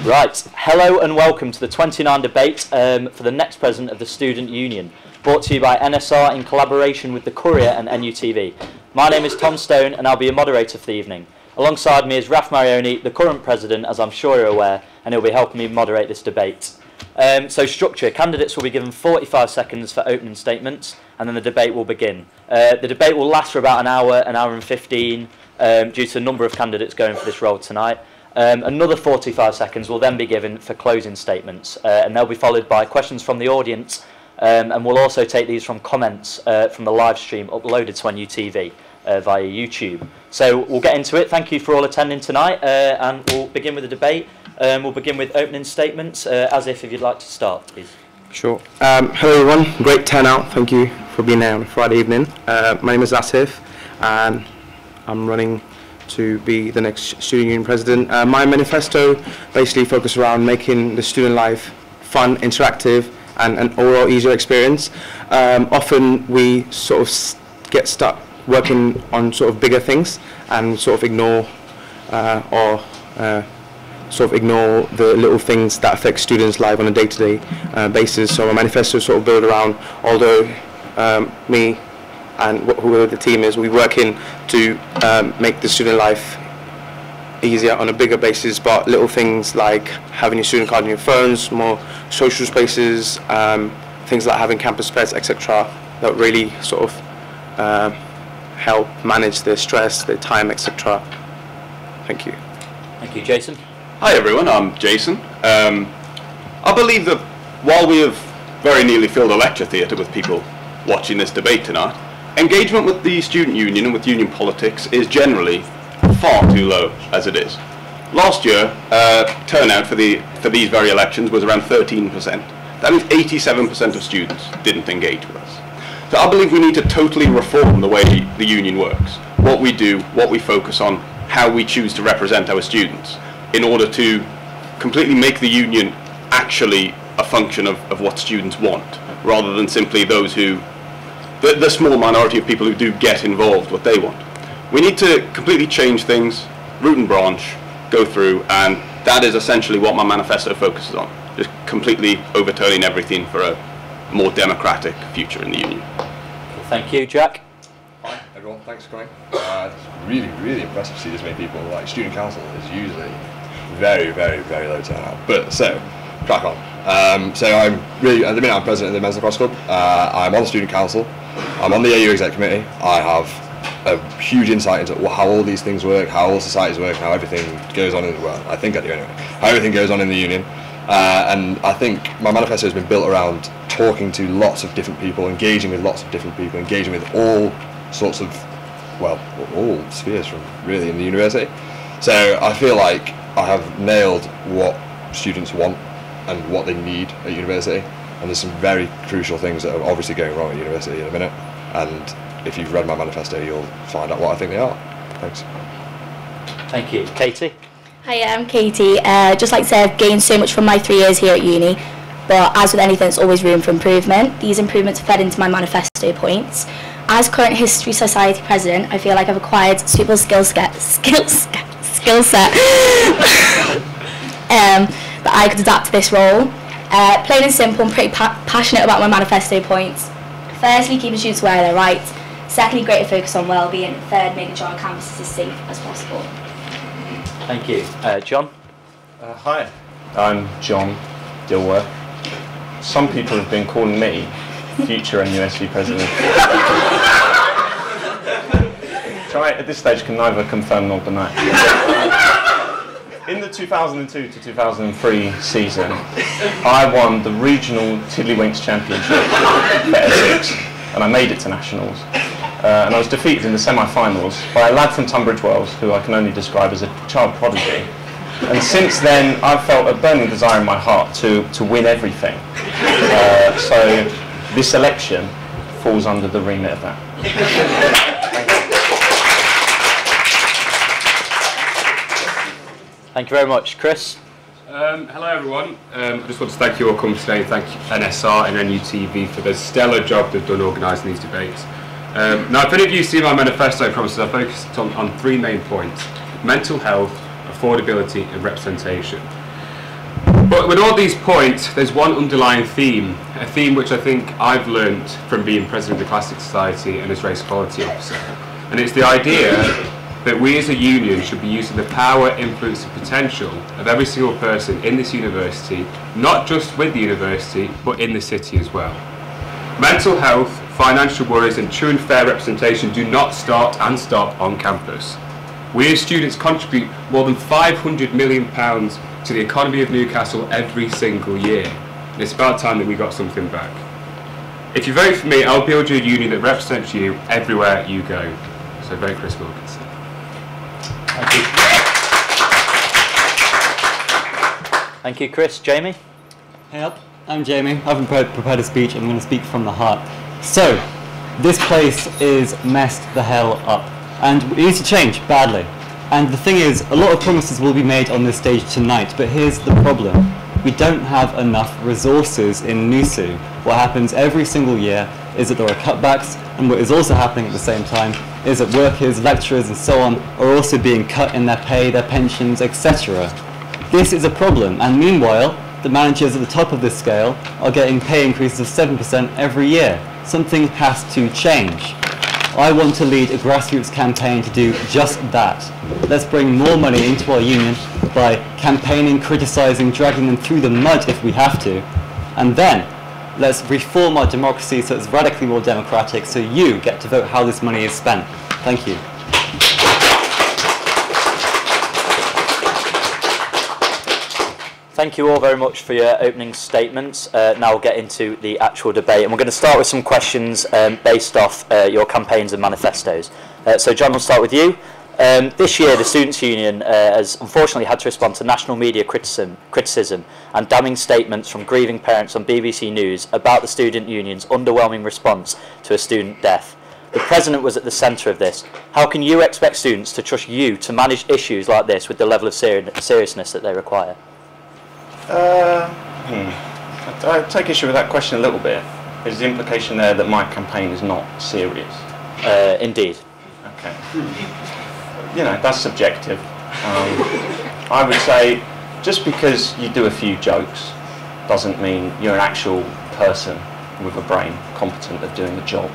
Right, hello and welcome to the 29 debate for the next president of the Student Union, brought to you by NSR in collaboration with the Courier and NUTV. My name is Tom Stone and I'll be your moderator for the evening. Alongside me is Raf Marioni, the current president, as I'm sure you're aware, and he'll be helping me moderate this debate. So structure, candidates will be given 45 seconds for opening statements and then the debate will begin. The debate will last for about an hour and 15 due to the number of candidates going for this role tonight. Another 45 seconds will then be given for closing statements and they'll be followed by questions from the audience and we'll also take these from comments from the live stream uploaded to NUTV via YouTube. So we'll get into it. Thank you for all attending tonight and we'll begin with the debate. We'll begin with opening statements. As if you'd like to start, please. Sure. Hello everyone, great turnout. Thank you for being here on a Friday evening. My name is Asif and I'm running to be the next student union president. My manifesto basically focuses around making the student life fun, interactive and an overall easier experience. Often we sort of get stuck working on sort of bigger things and sort of ignore the little things that affect students' life on a day-to-day basis. So my manifesto is sort of built around, although me and whoever the team is, we're working to make the student life easier on a bigger basis, but little things like having your student card on your phones, more social spaces, things like having campus pets, etc., that really sort of help manage their stress, their time, etc. Thank you. Thank you, Jason. Hi everyone, I'm Jason. I believe that while we have very nearly filled a lecture theatre with people watching this debate tonight, engagement with the student union and with union politics is generally far too low as it is. Last year, turnout for these very elections was around 13%. That means 87% of students didn't engage with us. So I believe we need to totally reform the way the union works, what we do, what we focus on, how we choose to represent our students, in order to completely make the union actually a function of what students want, rather than simply those who, the small minority of people who do get involved, what they want. We need to completely change things, root and branch, go through, and that is essentially what my manifesto focuses on, just completely overturning everything for a more democratic future in the union. Thank you, Jack. Hi everyone, thanks for coming. It's really, really impressive to see this many people. Like, student council is usually very, very, very low turnout. But so, crack on. So I'm really, at the minute I'm president of the Men's Lacrosse Club. I'm on the student council. I'm on the AU exec committee. I have a huge insight into how all these things work, how all societies work, how everything goes on in the world. I think I do anyway. How everything goes on in the union. And I think my manifesto has been built around talking to lots of different people, engaging with lots of different people, engaging with all sorts of, well, all spheres from really in the university. So I feel like I have nailed what students want and what they need at university, and there's some very crucial things that are obviously going wrong at university in a minute, and if you've read my manifesto you'll find out what I think they are. Thanks. Thank you. Katie? Hi, I'm Katie. Just like to say, I've gained so much from my 3 years here at uni, but as with anything, there's always room for improvement. These improvements are fed into my manifesto points. As current History Society president, I feel like I've acquired suitable skill set that I could adapt to this role. Plain and simple, I'm pretty passionate about my manifesto points. Firstly, keeping students where they're right. Secondly, greater focus on well-being. Third, making sure our campus is as safe as possible. Thank you. John? Hi, I'm John Dilworth. Some people have been calling me future NUSU president. Which I, at this stage, can neither confirm nor deny. In the 2002 to 2003 season, I won the regional Tiddlywinks Championship for Essex, and I made it to nationals. And I was defeated in the semi-finals by a lad from Tunbridge Wells, who I can only describe as a child prodigy. And since then, I've felt a burning desire in my heart to win everything. So this election falls under the remit of that. Thank you very much. Chris? Hello everyone. I just want to thank you all for coming today, and thank NSR and NUTV for the stellar job they've done organising these debates. Now, if any of you see my manifesto promises, I focused on 3 main points: mental health, affordability and representation. But with all these points, there's one underlying theme, a theme which I think I've learnt from being president of the Classic Society and as race equality officer. And it's the idea that we as a union should be using the power, influence and potential of every single person in this university, not just with the university, but in the city as well. Mental health, financial worries and true and fair representation do not start and stop on campus. We as students contribute more than £500 million to the economy of Newcastle every single year. And it's about time that we got something back. If you vote for me, I'll build you a union that represents you everywhere you go. So vote Chris Wilkinson. Thank you. Thank you, Chris. Jamie? Hey up, I'm Jamie. I haven't prepared a speech, I'm going to speak from the heart. So, this place is messed the hell up, and it needs to change badly. And the thing is, a lot of promises will be made on this stage tonight, but here's the problem. We don't have enough resources in NUSU. What happens every single year is that there are cutbacks, and what is also happening at the same time is that workers, lecturers and so on are also being cut in their pay, their pensions, etc. This is a problem, and meanwhile, the managers at the top of this scale are getting pay increases of 7% every year. Something has to change. I want to lead a grassroots campaign to do just that. Let's bring more money into our union by campaigning, criticising, dragging them through the mud if we have to. And then, let's reform our democracy so it's radically more democratic so you get to vote how this money is spent. Thank you. Thank you all very much for your opening statements. Now we'll get into the actual debate, and we're going to start with some questions based off your campaigns and manifestos. So John, we'll start with you. This year the Students' Union has unfortunately had to respond to national media criticism and damning statements from grieving parents on BBC News about the Student Union's underwhelming response to a student death. The President was at the centre of this. How can you expect students to trust you to manage issues like this with the level of seriousness that they require? I take issue with that question a little bit. Is the implication there that my campaign is not serious? Indeed. Okay. You know, that's subjective. I would say just because you do a few jokes doesn't mean you're an actual person with a brain competent at doing the job.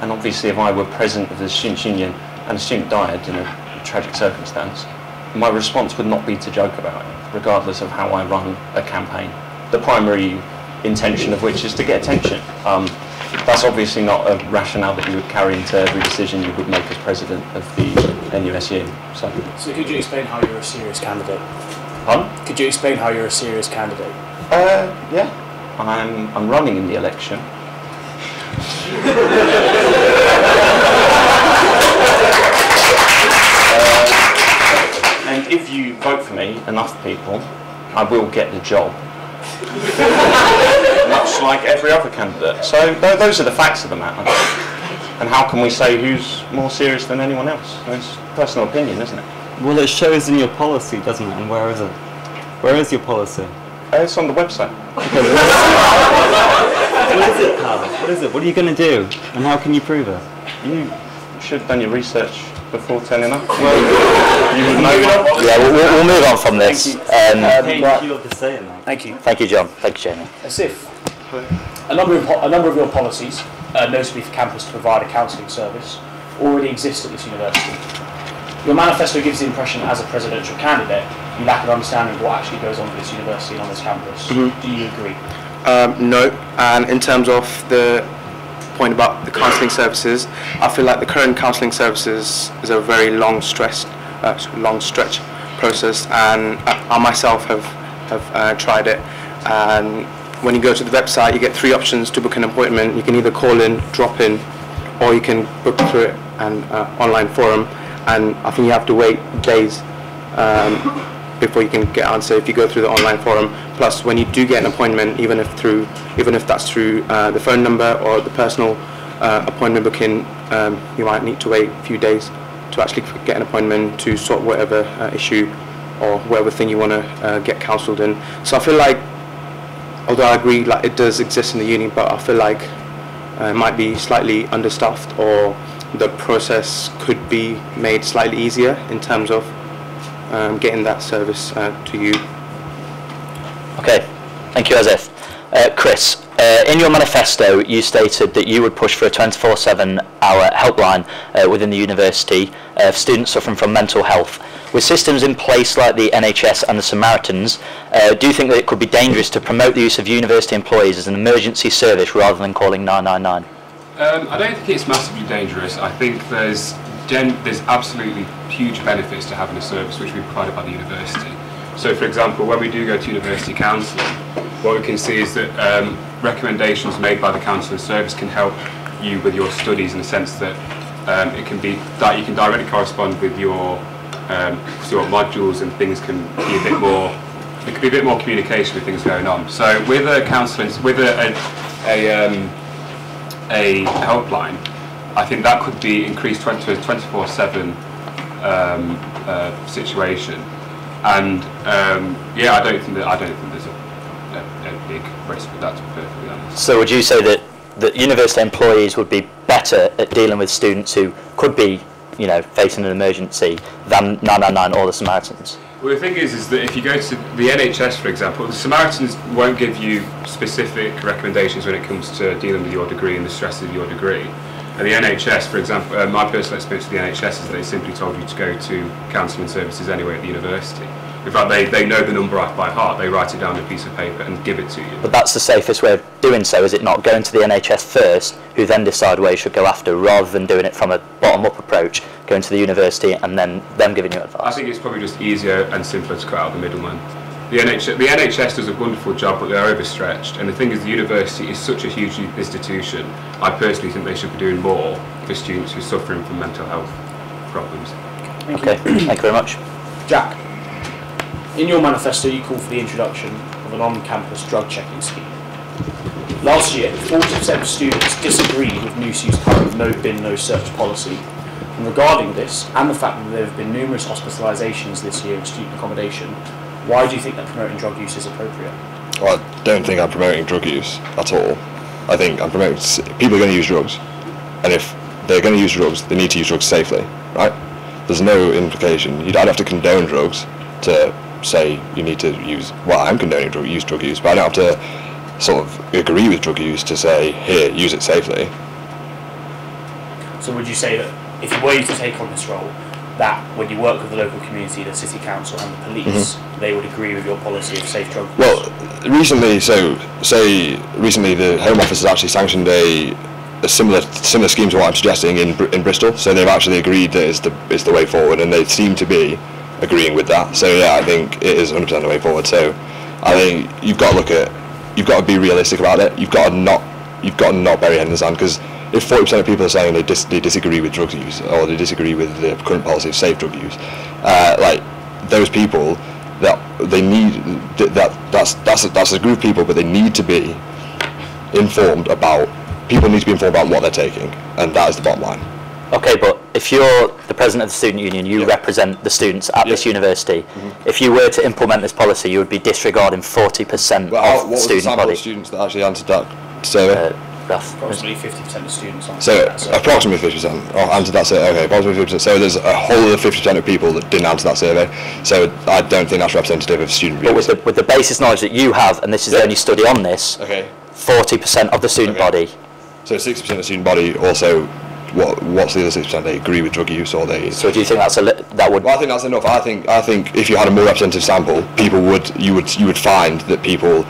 And obviously if I were president of the Students' Union and a student died in a tragic circumstance, my response would not be to joke about it, regardless of how I run a campaign. The primary intention of which is to get attention. That's obviously not a rationale that you would carry into every decision you would make as president of the NUSU. So could you explain how you're a serious candidate? Pardon? Could you explain how you're a serious candidate? Yeah. I'm running in the election. And if you vote for me, enough people, I will get the job. Much like every other candidate. So those are the facts of the matter. And how can we say who's more serious than anyone else? It's personal opinion, isn't it? Well, it shows in your policy, doesn't it? And where is it? Where is your policy? It's on the website. What is it, pal? What is it? What are you going to do? And how can you prove it? You should have done your research before turning up. Well, you would know. Yeah, we'll move on from this. Thank you. Thank you, John. Thank you, Jamie. As if a number of your policies, notably for campus to provide a counselling service, already exist at this university. Your manifesto gives the impression that as a presidential candidate, you lack an understanding of what actually goes on at this university and on this campus. Mm-hmm. Do you agree? No, and in terms of the point about the counselling services, I feel like the current counselling services is a very long stretch process, and I myself have tried it. And when you go to the website, you get 3 options to book an appointment. You can either call in, drop in, or you can book through an online forum. And I think you have to wait days before you can get an answer if you go through the online forum. Plus, when you do get an appointment, even if that's through the phone number or the personal appointment booking, you might need to wait a few days to actually get an appointment to sort whatever issue or whatever thing you want to get counselled in. So I feel like, although I agree, like it does exist in the uni, but I feel like it might be slightly understaffed, or the process could be made slightly easier in terms of getting that service to you. Okay, thank you, Azif. Chris, in your manifesto, you stated that you would push for a 24/7-hour helpline within the university for students suffering from mental health. With systems in place like the NHS and the Samaritans, do you think that it could be dangerous to promote the use of university employees as an emergency service rather than calling 999? I don't think it's massively dangerous. I think there's absolutely huge benefits to having a service which we provided by the university. So, for example, when we do go to university counselling, what we can see is that recommendations made by the counselling service can help you with your studies in the sense that it can be that you can directly correspond with your modules, and things can be a bit more. There could be a bit more communication with things going on. So, with a counselling, with a helpline, I think that could be increased to a 24/7 situation. And yeah, I don't think there's a big risk with that, to be perfectly honest. So would you say that university employees would be better at dealing with students who could be, you know, facing an emergency than 999 or the Samaritans? Well, the thing is that if you go to the NHS, for example, the Samaritans won't give you specific recommendations when it comes to dealing with your degree and the stress of your degree. And the NHS, for example, my personal experience with the NHS is they simply told you to go to counselling services anyway at the university. In fact, they know the number by heart. They write it down on a piece of paper and give it to you. But that's the safest way of doing so, is it not? Going to the NHS first, who then decide where you should go after, rather than doing it from a bottom-up approach, going to the university and then them giving you advice. I think it's probably just easier and simpler to cut out the middleman. The NHS does a wonderful job, but they're overstretched. And the thing is, the university is such a huge institution. I personally think they should be doing more for students who are suffering from mental health problems. Okay, thank you very much. Jack, in your manifesto you call for the introduction of an on-campus drug checking scheme. Last year, 40% of students disagreed with NUSU's current no bin, no search policy. And regarding this, and the fact that there have been numerous hospitalisations this year in student accommodation, why do you think that promoting drug use is appropriate? Well, I don't think I'm promoting drug use at all. I think I'm promoting people are going to use drugs, and if they're going to use drugs, they need to use drugs safely, right? There's no implication. I'd have to condone drugs to say you need to use. Well, I'm condoning drug use, but I don't have to sort of agree with drug use to say here, use it safely. So would you say that if you were to take on this role, that when you work with the local community, the city council and the police, they would agree with your policy of safe drug use? Well, recently, recently the Home Office has actually sanctioned a similar scheme to what I'm suggesting in Bristol. So they've actually agreed that it's the way forward, and they seem to be agreeing with that. So yeah, I think it is 100% the way forward. So I think you've got to be realistic about it. You've got to not bury your head in the sand, because if 40% of people are saying they disagree with drug use, or they disagree with the current policy of safe drug use, like those people, that they need that's a group of people, but they need to be informed about. People need to be informed about what they're taking, and that is the bottom line. Okay, but if you're the president of the student union, you represent the students at this university. If you were to implement this policy, you would be disregarding 40% of the student body. Of students that actually answered that survey? Approximately 50% of students answered that So survey. approximately 50% answered that survey. Okay, approximately 50%. So there's a whole other 50% of people that didn't answer that survey. So I don't think that's representative of student views. But with the basis knowledge that you have, and this is the only study on this, 40% of the student body. So 60% of the student body also. What's the other 60%? They agree with drug use, or they. So do you think that would? Well, I think that's enough. I think if you had a more representative sample, you would find that people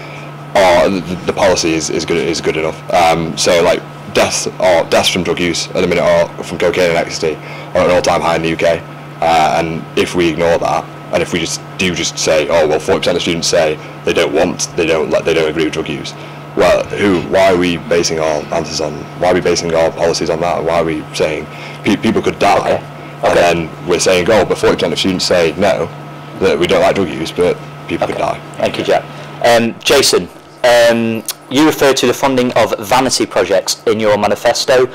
are the policy is good enough. So like deaths from drug use at the minute are from cocaine and ecstasy are at an all-time high in the UK. And if we ignore that, and if we just say, oh well, 40% of students say they don't agree with drug use. Well, why are we basing our answers on? Why are we basing our policies on that? Why are we saying people could die, and then we're saying, oh, but 40% of students say no, that we don't like drug use, but people could die. Thank you, Jack. Jason, you refer to the funding of vanity projects in your manifesto.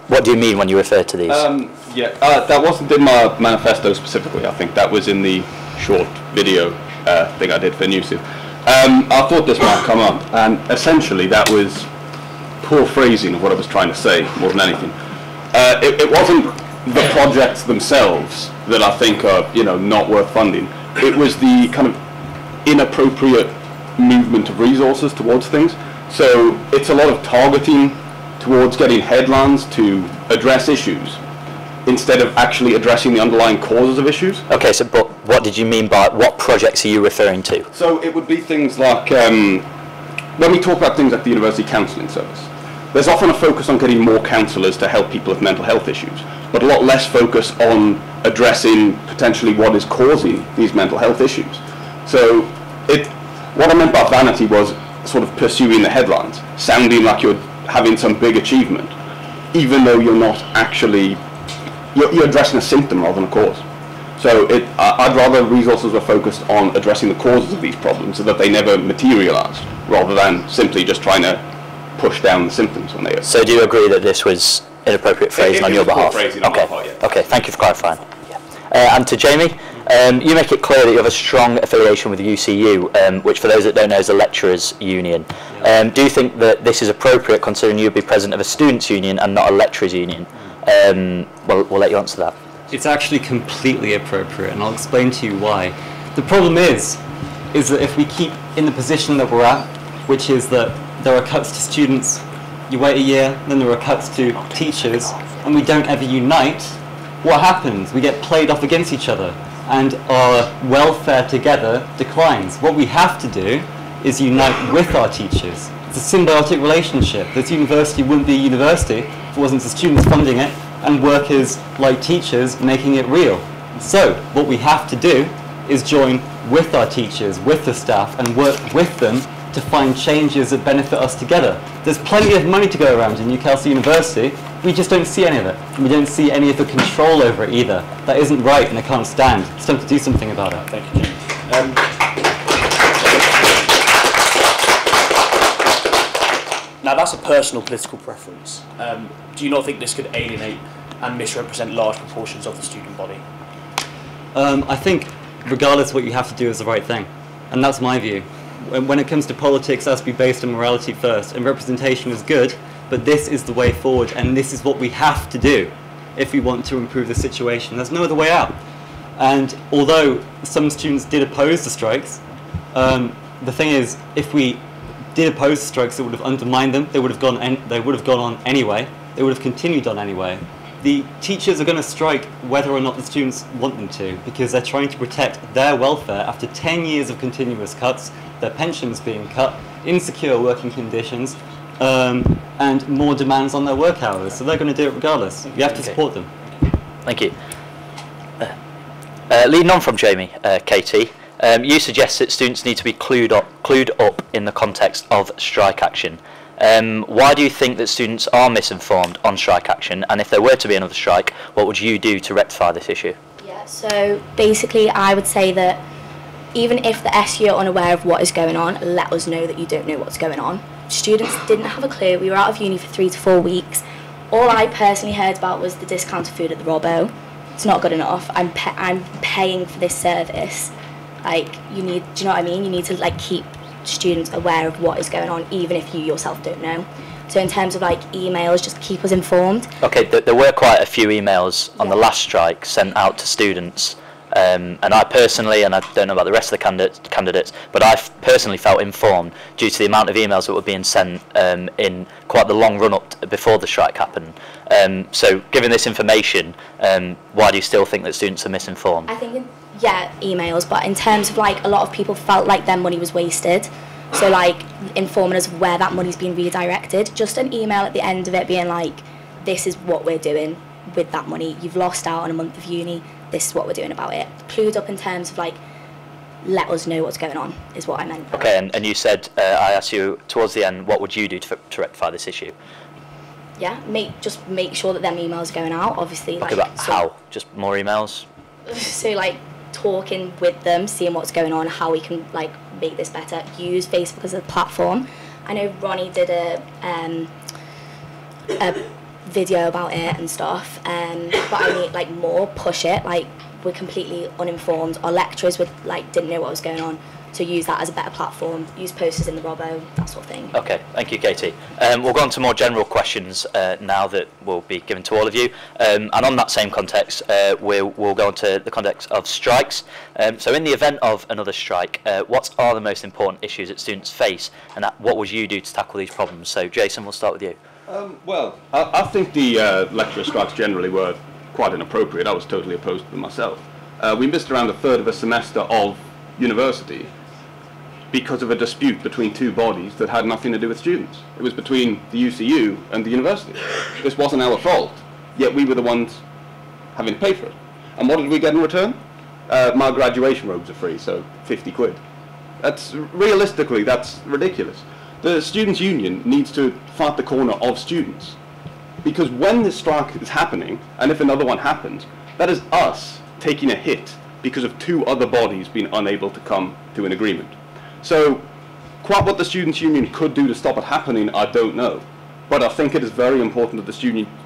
What do you mean when you refer to these? That wasn't in my manifesto specifically. I think that was in the short video thing I did for NUSU. I thought this might come up, and essentially that was poor phrasing of what I was trying to say more than anything. It wasn't the projects themselves that I think are not worth funding. It was the kind of inappropriate movement of resources towards things. So it's a lot of targeting towards getting headlines to address issues instead of actually addressing the underlying causes of issues. Okay, so but what did you mean by, what projects are you referring to? So it would be things like, when we talk about things like the University Counselling Service, there's often a focus on getting more counsellors to help people with mental health issues, but a lot less focus on addressing potentially what is causing these mental health issues. So what I meant by vanity was sort of pursuing the headlines, sounding like you're having some big achievement, even though you're not actually, you're addressing a symptom rather than a cause. So I'd rather resources were focused on addressing the causes of these problems so that they never materialise, rather than simply just trying to push down the symptoms when they are. So do you agree that this was inappropriate phrasing on your behalf? Phrasing on my part, yeah. Okay, thank you for clarifying. And to Jamie, you make it clear that you have a strong affiliation with the UCU, which for those that don't know is a lecturers' union. Do you think that this is appropriate, considering you'd be president of a students' union and not a lecturers' union? We'll let you answer that. It's actually completely appropriate, and I'll explain to you why. The problem is that if we keep in the position that we're at, which is that there are cuts to students, you wait a year, then there are cuts to teachers, and we don't ever unite, what happens? We get played off against each other, and our welfare together declines. What we have to do is unite with our teachers. It's a symbiotic relationship. This university wouldn't be a university if it wasn't the students funding it and workers like teachers making it real. So what we have to do is join with our teachers, with the staff, and work with them to find changes that benefit us together. There's plenty of money to go around in Newcastle University. We just don't see any of it. And we don't see any of the control over it either. That isn't right, and I can't stand. It's time to do something about it. Thank you, Jim. Now that's a personal political preference. Do you not think this could alienate and misrepresent large proportions of the student body? I think regardless what you have to do is the right thing. And that's my view. When it comes to politics, it has to be based on morality first. And representation is good, but this is the way forward, and this is what we have to do if we want to improve the situation. There's no other way out. And although some students did oppose the strikes, the thing is, if we did oppose the strikes, it would have undermined them. They would have gone on anyway. They would have continued on anyway. The teachers are going to strike whether or not the students want them to, because they're trying to protect their welfare after 10 years of continuous cuts, their pensions being cut, insecure working conditions, and more demands on their work hours. So they're going to do it regardless. You have to support them. Thank you. Leading on from Jamie, Katie, you suggest that students need to be clued up in the context of strike action. Why do you think that students are misinformed on strike action, and if there were to be another strike, what would you do to rectify this issue? Yeah, so basically I would say that even if the SU are unaware of what is going on, let us know that you don't know what's going on. Students didn't have a clue. We were out of uni for 3 to 4 weeks. All I personally heard about was the discounted food at the Robbo. It's not good enough. I'm paying for this service. Like, do you know what I mean? You need to keep students aware of what is going on, even if you yourself don't know. So in terms of emails, just keep us informed. Okay, there were quite a few emails on the last strike sent out to students, and I personally, and I don't know about the rest of the candidates, but I personally felt informed due to the amount of emails that were being sent in quite the long run up before the strike happened. So given this information, why do you still think that students are misinformed? I think emails, but in terms of a lot of people felt like their money was wasted, so informing us where that money's been redirected. Just an email at the end of it being this is what we're doing with that money, you've lost out on a month of uni, this is what we're doing about it. Clued up in terms of let us know what's going on is what I meant. Okay, and you said, I asked you towards the end, what would you do to rectify this issue? Yeah, make sure that them emails are going out, obviously. Okay, but how? Just more emails? So talking with them, seeing what's going on, how we can make this better. Use Facebook as a platform. I know Ronnie did a video about it and stuff, but I need more push it. We're completely uninformed. Our lecturers didn't know what was going on. to use that as a better platform, use posters in the Robbo, that sort of thing. Okay, thank you, Katie. We'll go on to more general questions now that will be given to all of you. And on that same context, we'll go on to the context of strikes. So in the event of another strike, what are the most important issues that students face, and what would you do to tackle these problems? So Jason, we'll start with you. Well, I think the lecturer strikes generally were quite inappropriate. I was totally opposed to them myself. We missed around a third of a semester of university because of a dispute between two bodies that had nothing to do with students. It was between the UCU and the university. This wasn't our fault, yet we were the ones having to pay for it. And what did we get in return? My graduation robes are free, so 50 quid. Realistically, that's ridiculous. The students' union needs to fight the corner of students. Because when this strike is happening, and if another one happens, that is us taking a hit because of two other bodies being unable to come to an agreement. So, quite what the students' union could do to stop it happening, I don't know. But I think it is very important that the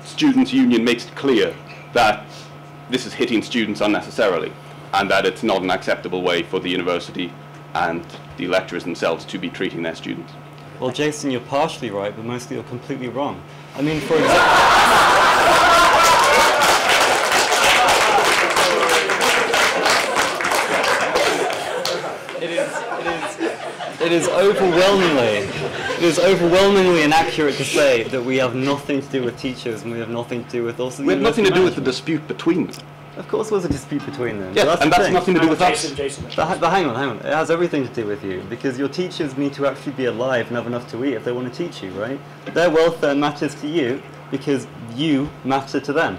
students' union makes it clear that this is hitting students unnecessarily, and that it's not an acceptable way for the university and the lecturers themselves to be treating their students. Well, Jason, you're partially right, but mostly you're completely wrong. I mean, for example... It is overwhelmingly inaccurate to say that we have nothing to do with teachers and we have nothing to do with also... We have nothing to do with the dispute between them. Of course there was a dispute between them. Yeah, and that's nothing to do with us. But hang on. It has everything to do with you, because your teachers need to actually be alive and have enough to eat if they want to teach you, right? Their welfare matters to you because you matter to them.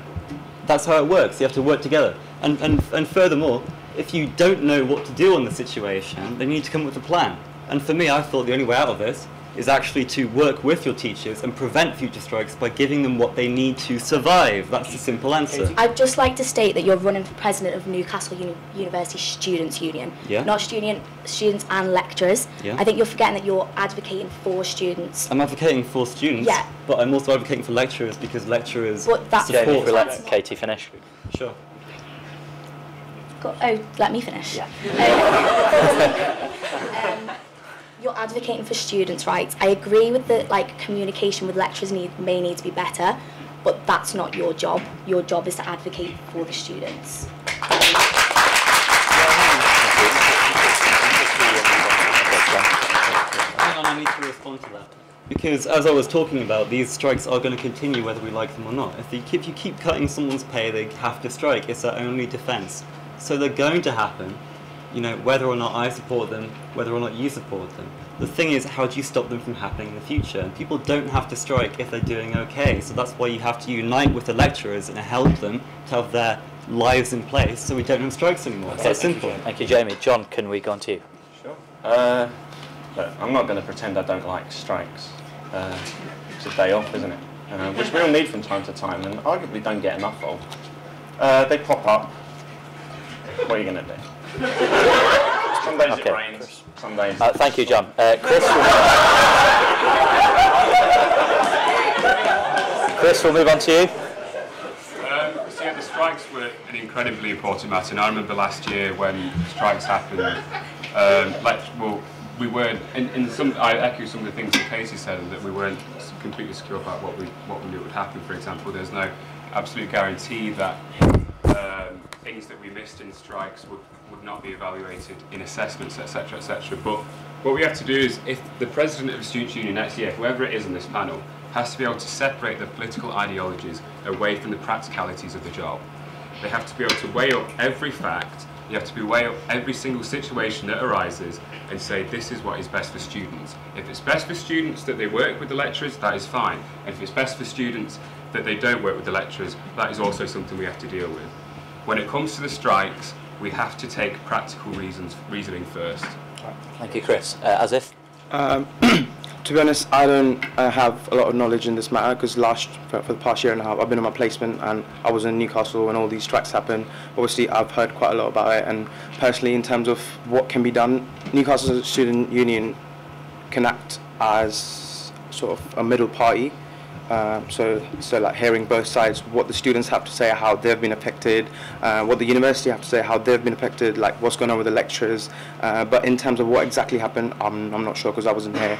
That's how it works. You have to work together. And furthermore, if you don't know what to do on the situation, then you need to come up with a plan. And for me, I thought the only way out of this is actually to work with your teachers and prevent future strikes by giving them what they need to survive. That's the simple answer. I'd just like to state that you're running for president of Newcastle University Students' Union, not students and lecturers. Yeah. I think you're forgetting that you're advocating for students. I'm advocating for students, but I'm also advocating for lecturers because lecturers support... Jamie, we'll let Katie finish. Sure. Oh, let me finish. Yeah. You're advocating for students' rights. I agree with the communication with lecturers may need to be better, but that's not your job. Your job is to advocate for the students. Hang on, I need to respond to that. Because as I was talking about, these strikes are going to continue whether we like them or not. If you keep cutting someone's pay, they have to strike. It's their only defence. So they're going to happen, whether or not I support them, whether or not you support them. The thing is, how do you stop them from happening in the future? And people don't have to strike if they're doing okay. So that's why you have to unite with the lecturers and help them to have their lives in place so we don't have strikes anymore. It's that simple. Thank you, Jamie. John, can we go on to you? Sure. Look, I'm not going to pretend I don't like strikes. It's a day off, isn't it? Which we all need from time to time and arguably don't get enough of. They pop up. What are you going to do? Some days it rains, some days... thank you, John. Chris, we'll move on to you. So the strikes were an incredibly important matter, and I remember last year when strikes happened, we weren't, I echo some of the things that Katie said, and that we weren't completely secure about what we knew would happen. For example, there's no absolute guarantee that things that we missed in strikes would not be evaluated in assessments, etc., etc. But what we have to do is, if the president of the Students' Union next year, whoever it is in this panel, has to be able to separate the political ideologies away from the practicalities of the job. They have to be able to weigh up every fact, you have to weigh up every single situation that arises and say this is what is best for students. If it's best for students that they work with the lecturers, that is fine. And if it's best for students that they don't work with the lecturers, that is also something we have to deal with. When it comes to the strikes, we have to take practical reasoning first. Thank you, Chris. Asif? To be honest, I don't have a lot of knowledge in this matter because for the past year and a half I've been on my placement and I was in Newcastle when all these strikes happened. Obviously I've heard quite a lot about it, and personally in terms of what can be done, Newcastle Student Union can act as sort of a middle party So like hearing both sides, what the students have to say, how they've been affected, what the university have to say, how they've been affected, like what's going on with the lecturers. But in terms of what exactly happened, I'm not sure because I wasn't here.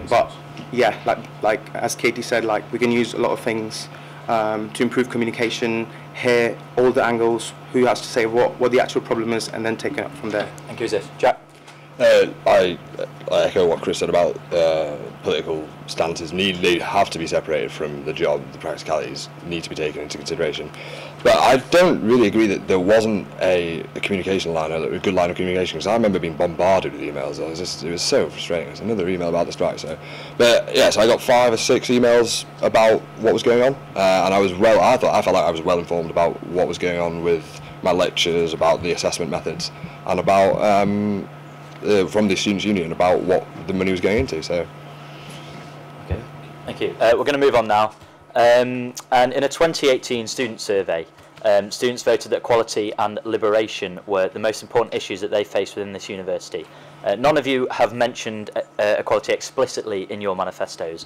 But yeah, like as Katie said, like we can use a lot of things to improve communication, hear all the angles, who has to say what the actual problem is, and then take it up from there. Thank you, Zif. Jack? I echo what Chris said about political stances. They have to be separated from the job. The practicalities need to be taken into consideration. But I don't really agree that there wasn't a communication line, a good line of communication, because I remember being bombarded with emails. It was so frustrating. There's another email about the strike. But yeah, so I got 5 or 6 emails about what was going on, and I felt like I was well informed about what was going on with my lectures, about the assessment methods, and about from the Students' Union about what the money was going into. So. Okay, thank you. We're going to move on now. And in a 2018 student survey, students voted that equality and liberation were the most important issues that they face within this university. None of you have mentioned equality explicitly in your manifestos.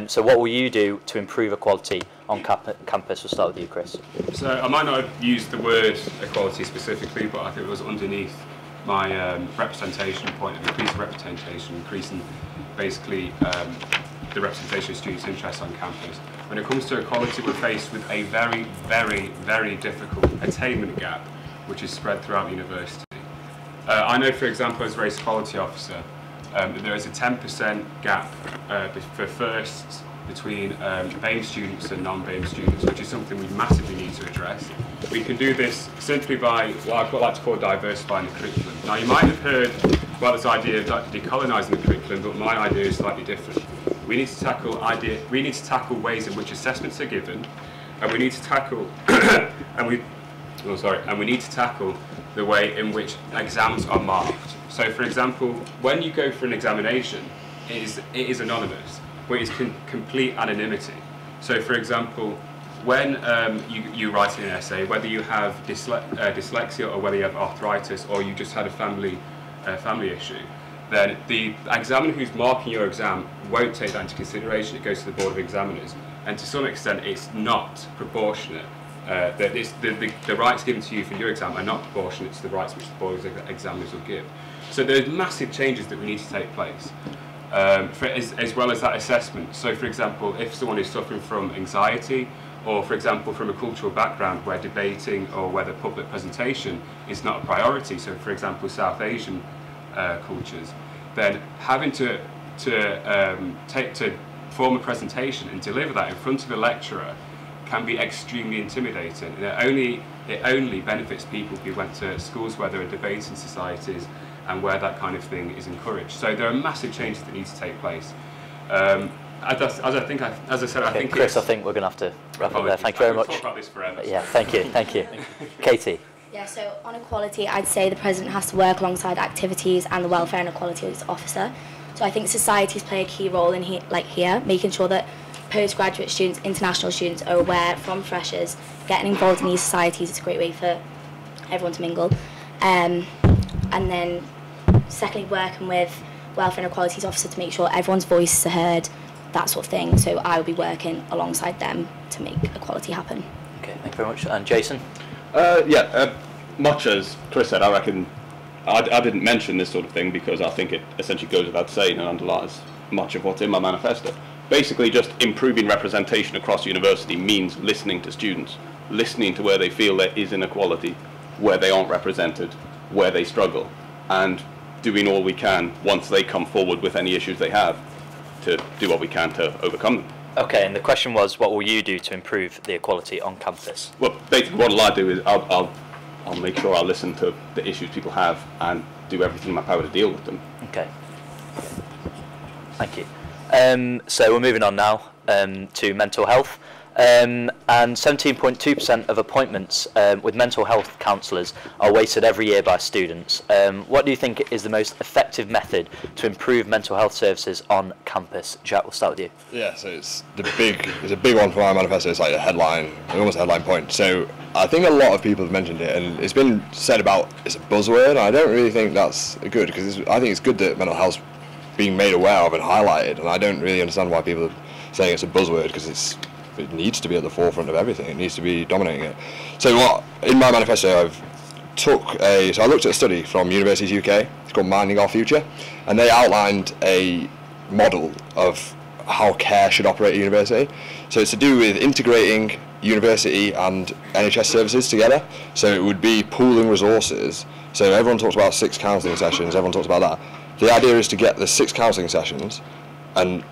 So what will you do to improve equality on campus? We'll start with you, Chris. So I might not have used the word equality specifically, but I think it was underneath my representation point of increasing representation, increasing basically the representation of students' interests on campus. When it comes to equality, we're faced with a very, very, very difficult attainment gap, which is spread throughout the university. I know, for example, as race equality officer, that there is a 10% gap for firsts between BAME students and non-BAME students, which is something we massively need to address. We can do this simply by what I like to call diversifying the curriculum. Now, you might have heard about this idea of decolonising the curriculum, but my idea is slightly different. We need to tackle ways in which assessments are given, and we need to tackle and we need to tackle the way in which exams are marked. So, for example, when you go for an examination, it is anonymous, but it's complete anonymity. So, for example, when you write in an essay, whether you have dyslexia or whether you have arthritis or you just had a family issue, then the examiner who's marking your exam won't take that into consideration. It goes to the Board of Examiners, and to some extent it's not proportionate. The rights given to you for your exam are not proportionate to the rights which the Board of Examiners will give. So there's massive changes that we need to take place, as well as that assessment. So, for example, if someone is suffering from anxiety, or for example from a cultural background where debating or whether public presentation is not a priority, so for example South Asian cultures, then having to form a presentation and deliver that in front of a lecturer can be extremely intimidating. And it only benefits people who went to schools where there are debating societies and where that kind of thing is encouraged. So there are massive changes that need to take place. As I said, I think Chris, I think we're going to have to wrap up there. Thank you very much. Talk about this forever. Yeah, thank you. Katie. Yeah, so on equality, I'd say the President has to work alongside activities and the Welfare and Equalities Officer. So I think societies play a key role in here, making sure that postgraduate students, international students are aware from freshers. Getting involved in these societies is a great way for everyone to mingle. And then secondly, working with Welfare and Equalities Officer to make sure everyone's voices are heard, that sort of thing. So I will be working alongside them to make equality happen. Okay, thank you very much. And Jason? Much as Chris said, I reckon I didn't mention this sort of thing because I think it essentially goes without saying and underlies much of what's in my manifesto. Basically, just improving representation across university means listening to students, listening to where they feel there is inequality, where they aren't represented, where they struggle, and doing all we can once they come forward with any issues they have to do what we can to overcome them. Okay, and the question was, what will you do to improve the equality on campus? Well, basically what I do is I'll make sure I listen to the issues people have and do everything in my power to deal with them. Okay. Thank you. So we're moving on now to mental health. And 17.2% of appointments with mental health counsellors are wasted every year by students. What do you think is the most effective method to improve mental health services on campus? Jack, we'll start with you. Yeah, so it's a big one for my manifesto. It's like almost a headline point. So I think a lot of people have mentioned it, and it's been said about it's a buzzword. I don't really think that's good, because I think it's good that mental health's being made aware of and highlighted, and I don't really understand why people saying it's a buzzword because it needs to be at the forefront of everything. It needs to be dominating it. So what in my manifesto I looked at a study from Universities UK. It's called Minding Our Future, and they outlined a model of how care should operate at university. So it's to do with integrating university and NHS services together. So it would be pooling resources. So everyone talks about 6 counselling sessions, everyone talks about that. The idea is to get the 6 counselling sessions and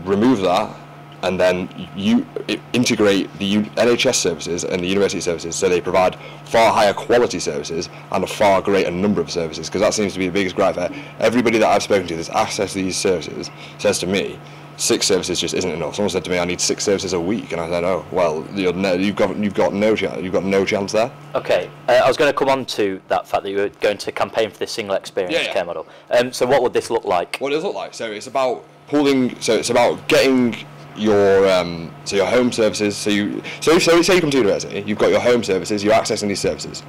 remove that, and then you integrate the NHS services and the university services so they provide far higher quality services and a far greater number of services, because that seems to be the biggest gripe there. Everybody that I've spoken to that's access to these services says to me, 6 services just isn't enough. Someone said to me, I need 6 services a week, and I said, oh, well, you've got no chance there. Okay, I was going to come on to that fact that you were going to campaign for this single experience care model. So what would this look like? What does it look like? So it's about pooling. So it's about getting your home services. So say you come to university, you've got your home services, you're accessing these services,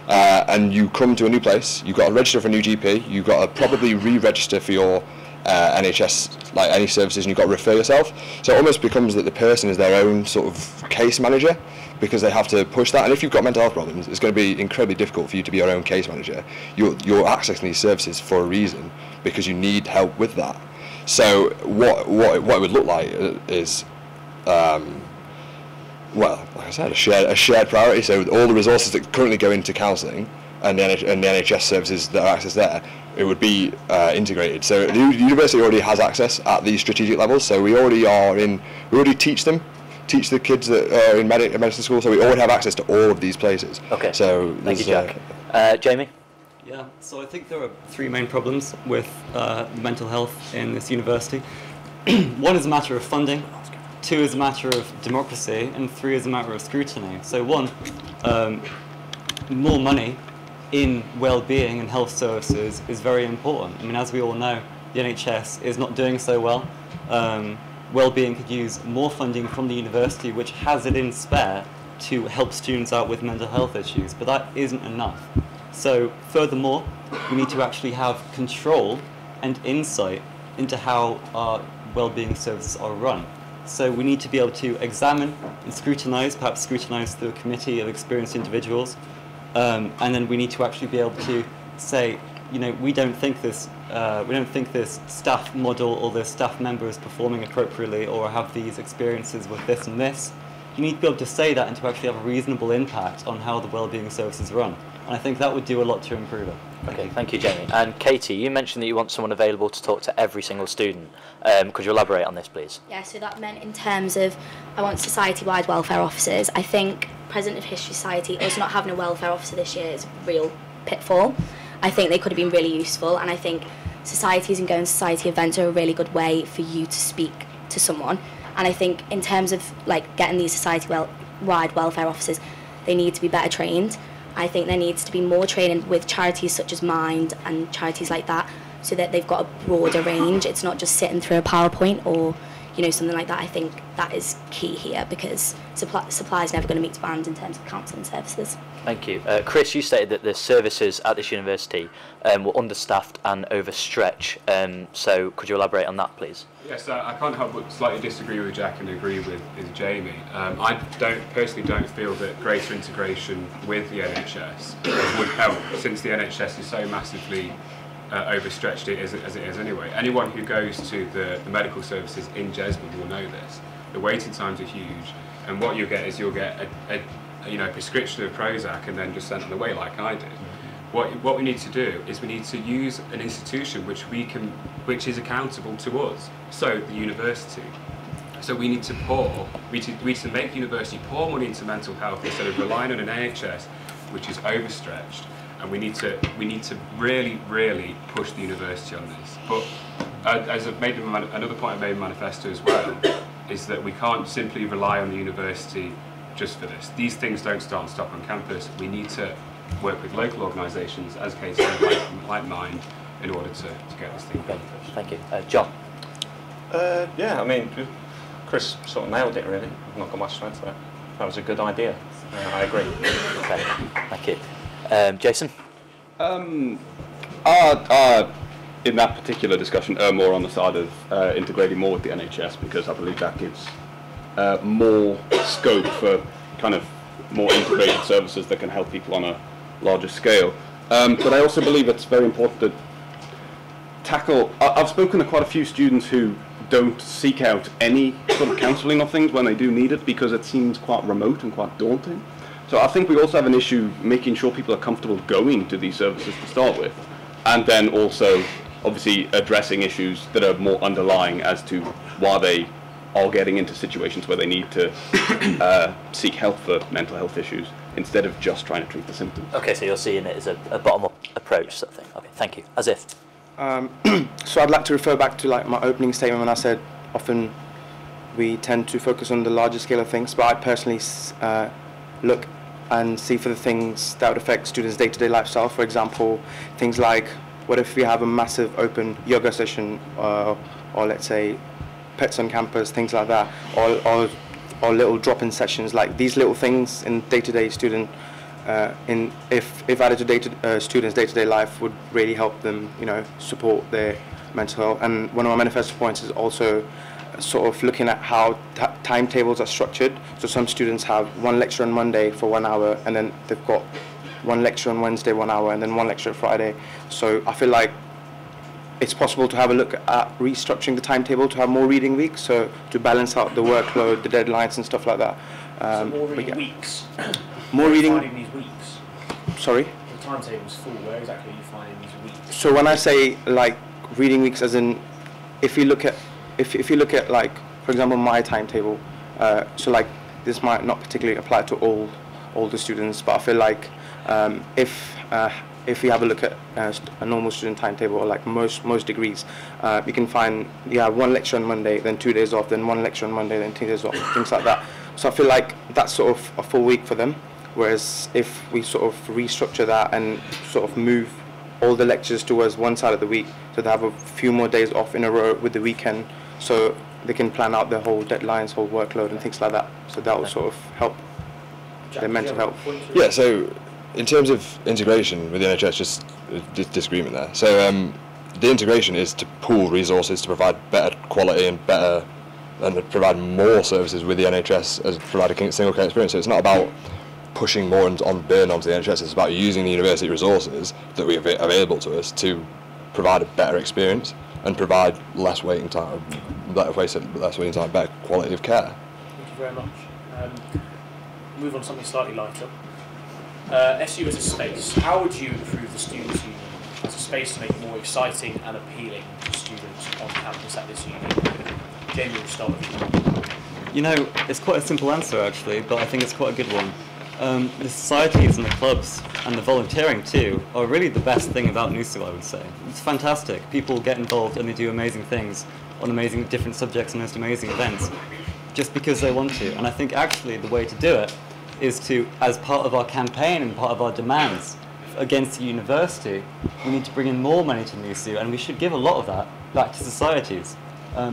and you come to a new place. You've got to register for a new GP. You've got to probably re-register for your NHS, like any services, and you've got to refer yourself. So it almost becomes that the person is their own sort of case manager, because they have to push that. And if you've got mental health problems, it's going to be incredibly difficult for you to be your own case manager. You're accessing these services for a reason, because you need help with that. So what it would look like is, well, like I said, a shared priority. So all the resources that currently go into counselling and the NHS services that are accessed there, it would be integrated. So the university already has access at these strategic levels. So we already teach the kids that are in medicine school. So we already have access to all of these places. Okay. So thank you, Jack. Jamie. Yeah, so I think there are 3 main problems with mental health in this university. 1 is a matter of funding, 2 is a matter of democracy, and 3 is a matter of scrutiny. So 1, more money in well-being and health services is very important. I mean, as we all know, the NHS is not doing so well. Well-being could use more funding from the university, which has it in spare, to help students out with mental health issues, but that isn't enough. So furthermore, we need to actually have control and insight into how our well-being services are run. So we need to be able to examine and scrutinise, perhaps scrutinise through a committee of experienced individuals, and then we need to actually be able to say, you know, we don't think this staff model or this staff member is performing appropriately or have these experiences with this and this. You need to be able to say that and to actually have a reasonable impact on how the well-being services run. And I think that would do a lot to improve it. Okay, thank you, Jamie. And Katie, you mentioned that you want someone available to talk to every single student. Could you elaborate on this, please? Yeah, so that meant in terms of, I want society-wide welfare officers. I think President of History Society, us not having a welfare officer this year is a real pitfall. I think they could have been really useful, and I think societies and going to society events are a really good way for you to speak to someone. And I think in terms of like getting these society-wide welfare officers, they need to be better trained. I think there needs to be more training with charities such as Mind and charities like that, so that they've got a broader range. It's not just sitting through a PowerPoint or, you know, something like that. I think that is key here, because supply is never going to meet demand in terms of counselling services. Thank you. Chris, you stated that the services at this university were understaffed and overstretched. So could you elaborate on that, please? Yes, I can't help but slightly disagree with Jack and agree with Jamie. I personally don't feel that greater integration with the NHS would help, since the NHS is so massively overstretched as it is anyway. Anyone who goes to the medical services in Jesmond will know this. The waiting times are huge, and what you'll get a prescription of Prozac and then just sent on the way like I did. What we need to do is we need to use an institution which is accountable to us, so the university. So we need to make university pour money into mental health instead of relying on an NHS which is overstretched. And we need to really, really push the university on this. But as I've made another point I made in the manifesto as well, is that we can't simply rely on the university just for this. These things don't start and stop on campus. We need to work with local organisations, as cases like Mind, in order to get this thing done. Thank you. John? Yeah, I mean, Chris sort of nailed it, really. I've not got much to add to that. That was a good idea. I agree. Okay, thank you. Jason? Our in that particular discussion, err more on the side of integrating more with the NHS, because I believe that gives more scope for kind of more integrated services that can help people on a larger scale. But I also believe it's very important to tackle. I've spoken to quite a few students who don't seek out any sort of counselling or things when they do need it, because it seems quite remote and quite daunting. So I think we also have an issue making sure people are comfortable going to these services to start with, and then also obviously addressing issues that are more underlying as to why they are getting into situations where they need to seek help for mental health issues instead of just trying to treat the symptoms. Okay, so you're seeing it as a bottom-up approach sort of thing. Okay, thank you. As if. So I'd like to refer back to like my opening statement when I said often we tend to focus on the larger scale of things, but I personally look and see for the things that would affect students' day-to-day lifestyle. For example, things like, what if we have a massive open yoga session, or let's say pets on campus, things like that, or little drop-in sessions, like these little things in day-to-day student, if added to students' day-to-day life, would really help them, you know, support their mental health. And one of my manifesto points is also sort of looking at how timetables are structured. So some students have one lecture on Monday for 1 hour, and then they've got one lecture on Wednesday 1 hour, and then one lecture on Friday. So I feel like it's possible to have a look at restructuring the timetable to have more reading weeks, so to balance out the workload, the deadlines and stuff like that. So more reading weeks? More reading... Finding these weeks? Sorry? The timetable's full. Where exactly are you finding these weeks? So when I say like reading weeks, as in if you look at like, for example, my timetable, so like this might not particularly apply to all the students, but I feel like if we have a look at a normal student timetable, or like most degrees, you can find you have one lecture on Monday, then 2 days off, then one lecture on Monday, then 2 days off, things like that. So I feel like that's sort of a full week for them. Whereas if we sort of restructure that and sort of move all the lectures towards one side of the week, so they have a few more days off in a row with the weekend, so they can plan out their whole deadlines, whole workload and things like that. So that will sort of help their mental health. Yeah, so in terms of integration with the NHS, just disagreement there. So the integration is to pool resources to provide better quality and provide more services with the NHS as provide a single care experience. So it's not about pushing more on burden onto the NHS, it's about using the university resources that we have available to us to provide a better experience and provide less waiting time, better quality of care. Thank you very much. Move on to something slightly lighter. SU as a space, how would you improve the Students' Union as a space to make it more exciting and appealing to students on campus at this union? Jamie, we'll start with you. You know, it's quite a simple answer actually, but I think it's quite a good one. The societies and the clubs and the volunteering too are really the best thing about NUSU, I would say. It's fantastic. People get involved and they do amazing things on amazing different subjects and most amazing events just because they want to. And I think actually the way to do it is to, as part of our campaign and part of our demands against the university, we need to bring in more money to NUSU, and we should give a lot of that back to societies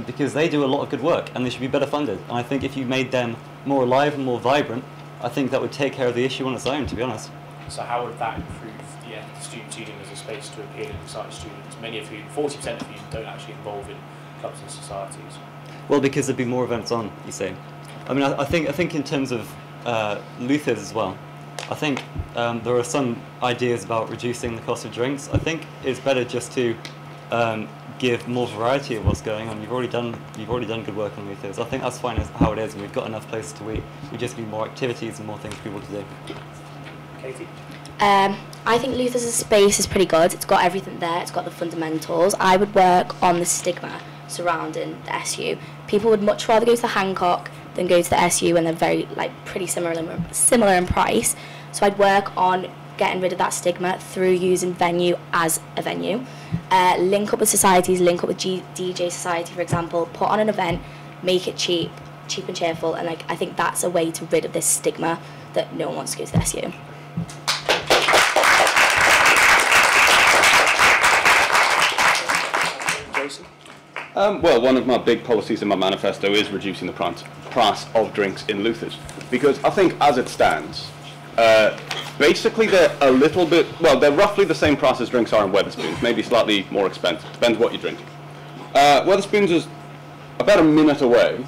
because they do a lot of good work and they should be better funded. And I think if you made them more alive and more vibrant, I think that would take care of the issue on its own, to be honest. So how would that improve the Students' Union as a space to appeal and excite students, many of whom, 40% of whom, don't actually involve in clubs and societies? Well, because there'd be more events on, you see. I mean, I think in terms of Luthers as well, I think there are some ideas about reducing the cost of drinks. I think it's better just to give more variety of what's going on. You've already done good work on Luthers. I think that's fine as how it is, and we've got enough places to eat. We just need more activities and more things for people to do. Katie? I think Luthers' space is pretty good. It's got everything there. It's got the fundamentals. I would work on the stigma surrounding the SU. People would much rather go to the Hancock than go to the SU, and they're very pretty similar in price. So I'd work on getting rid of that stigma through using venue as a venue. Link up with societies, link up with DJ Society, for example, put on an event, make it cheap and cheerful, and I think that's a way to rid of this stigma that no one wants to go to the SU. Jason? Well, one of my big policies in my manifesto is reducing the price of drinks in Luthers, because I think as it stands, Basically, they're a little bit, well, they're roughly the same price as drinks are in Wetherspoons, maybe slightly more expensive, depends what you're drinking. Wetherspoons is about a minute away,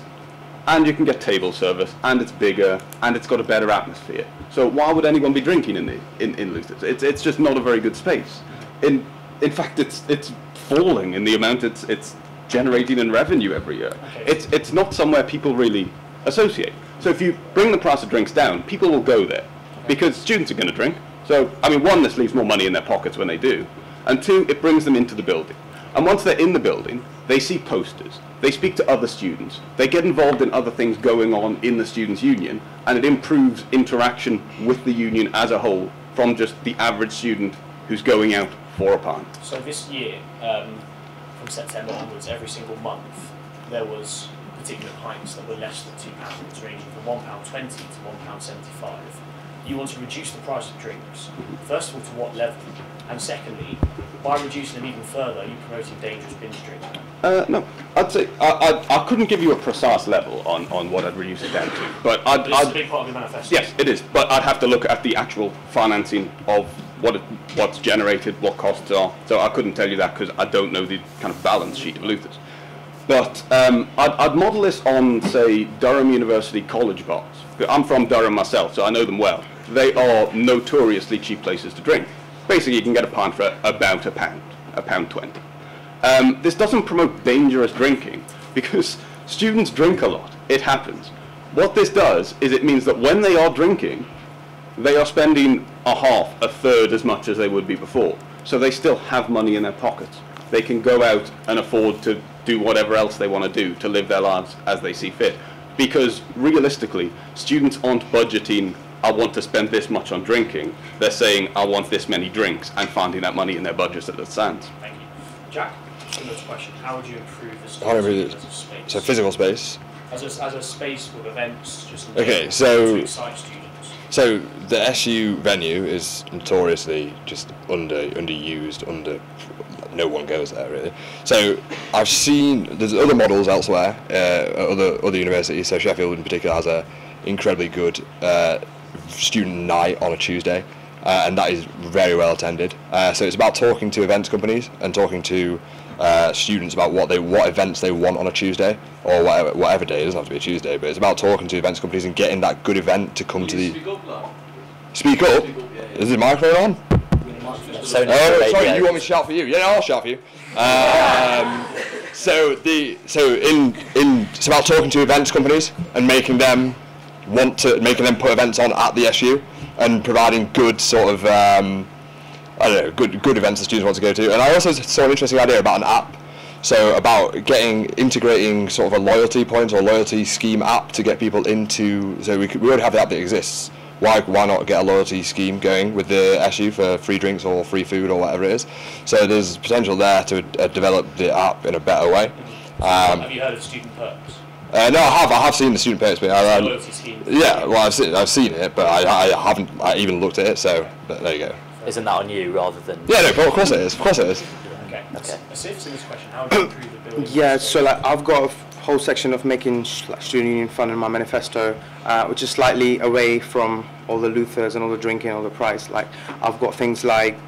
and you can get table service, and it's bigger, and it's got a better atmosphere. So why would anyone be drinking in Luther's? It's just not a very good space. In fact, it's falling in the amount it's generating in revenue every year. Okay. It's not somewhere people really associate. So if you bring the price of drinks down, people will go there because students are going to drink. So, I mean, one, this leaves more money in their pockets when they do, and two, it brings them into the building. And once they're in the building, they see posters, they speak to other students, they get involved in other things going on in the Students' Union, and it improves interaction with the union as a whole from just the average student who's going out for a pint. So this year, from September onwards, every single month, there was particular pints that were less than £2, ranging from £1.20 to £1.75. You want to reduce the price of drinks. First of all, to what level? And secondly, by reducing them even further, are you promoting dangerous binge drinking? No, I'd say I couldn't give you a precise level on what I'd reduce it down to, but This is a big part of the manifesto. yes, it is. But I'd have to look at the actual financing of what's generated, what costs are. So I couldn't tell you that because I don't know the kind of balance sheet of Luther's. But I'd model this on, say, Durham University college bars. I'm from Durham myself, so I know them well. They are notoriously cheap places to drink. Basically, you can get a pint for about £1.20. This doesn't promote dangerous drinking because students drink a lot. It happens. What this does is it means that when they are drinking, they are spending a third as much as they would be before. So they still have money in their pockets. They can go out and afford to do whatever else they want to do to live their lives as they see fit. Because realistically, students aren't budgeting, I want to spend this much on drinking. They're saying, I want this many drinks, and finding that money in their budgets as it stands. Thank you. Jack, similar question. How would you improve the How do you students' as a space? So physical space. As a space with events, just Okay, to so excite students. So the SU venue is notoriously just underused, no one goes there really. So I've seen there's other models elsewhere, other universities. So Sheffield in particular has a incredibly good student night on a Tuesday, and that is very well attended. So it's about talking to events companies and talking to students about what events they want on a Tuesday or whatever day. It doesn't have to be a Tuesday, but it's about talking to events companies and getting that good event to come to the. Speak up. Is the microphone on? Oh, sorry. You want me to shout for you? Yeah, no, I'll shout for you. So it's about talking to events companies and making them put events on at the SU and providing good sort of good events that students want to go to. And I also saw an interesting idea about an app. So about integrating sort of a loyalty point or loyalty scheme app to get people into. So we already have the app that exists. Why not get a loyalty scheme going with the SU for free drinks or free food or whatever it is? So there's potential there to develop the app in a better way. Have you heard of Student Perks? No, I have seen the Student Perks, but loyalty scheme. yeah, well I've seen it, but I haven't even looked at it. So but there you go. Isn't that on you rather than? Yeah, no, of course it is. Of course it is. Okay. Asif, in this question, how would you improve the building? Yeah, so like I've got a whole section of making student union fun in my manifesto, which is slightly away from all the Luthers and all the drinking, all the price. Like I've got things like,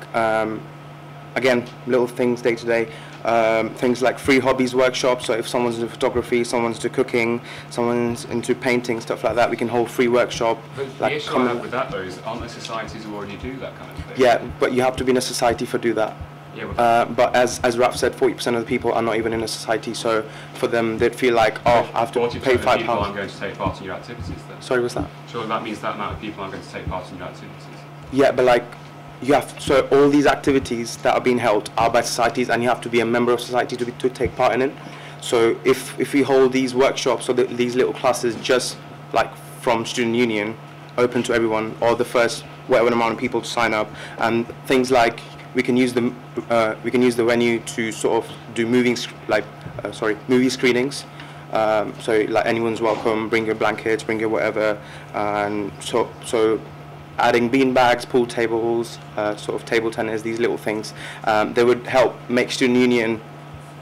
again, little things day to day, things like free hobbies workshops. So if someone's into photography, someone's into cooking, someone's into painting, stuff like that, we can hold free workshop. But like the issue I have with that though is aren't there societies who already do that kind of thing? Yeah, but you have to be in a society for do that. Yeah, but as Raf said, 40% of the people are not even in a society, so for them they'd feel like, oh, I have to pay £5. People aren't going to take part in your activities then? Sorry, what's that? Sure, that means that amount of people aren't going to take part in your activities. Yeah, but like, so all these activities that are being held are by societies, and you have to be a member of society to take part in it. So if we hold these workshops or these little classes just like from Student Union, open to everyone, or the first whatever amount of people to sign up, and things like we can use the venue to sort of do movie screenings. So like anyone's welcome. Bring your blankets, bring your whatever, and so adding bean bags, pool tables, sort of table tennis, these little things, they would help make Student Union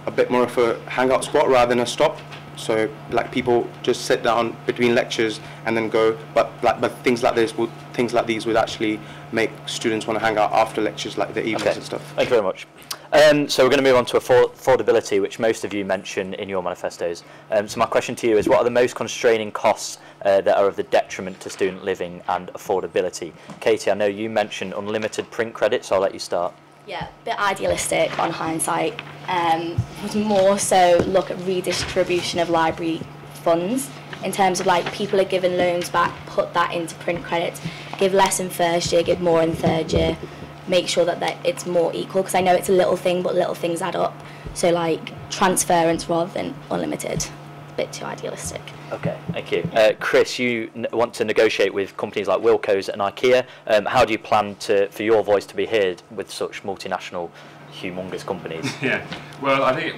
a bit more of a hangout spot rather than a stop. So like people just sit down between lectures and then go, but things like these would actually make students want to hang out after lectures, like the evenings and stuff. Thank you very much. So we're going to move on to affordability, which most of you mention in your manifestos. So my question to you is, what are the most constraining costs that are of the detriment to student living and affordability? Katie, I know you mentioned unlimited print credits, so I'll let you start. Yeah, a bit idealistic on hindsight. Would more so look at redistribution of library funds in terms of like people are given loans back, put that into print credits, give less in first year, give more in third year, make sure that it's more equal, because I know it's a little thing, but little things add up. So like transference rather than unlimited. A bit too idealistic. Okay, thank you. Chris, you want to negotiate with companies like Wilko's and IKEA. How do you plan for your voice to be heard with such multinational, humongous companies? Yeah, well, I think,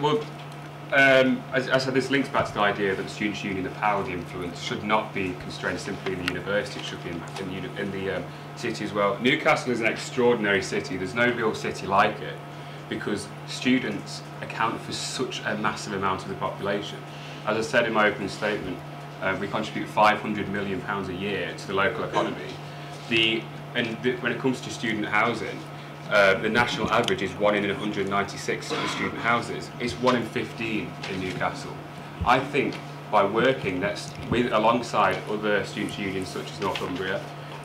as I said, this links back to the idea that the Students' Union, the power of the influence, should not be constrained simply in the university, it should be in the city as well. Newcastle is an extraordinary city. There's no real city like it, because students account for such a massive amount of the population. As I said in my opening statement, we contribute £500 million a year to the local economy. When it comes to student housing, the national average is 1 in 196 for student houses. It's 1 in 15 in Newcastle. I think by working alongside other students' unions such as Northumbria,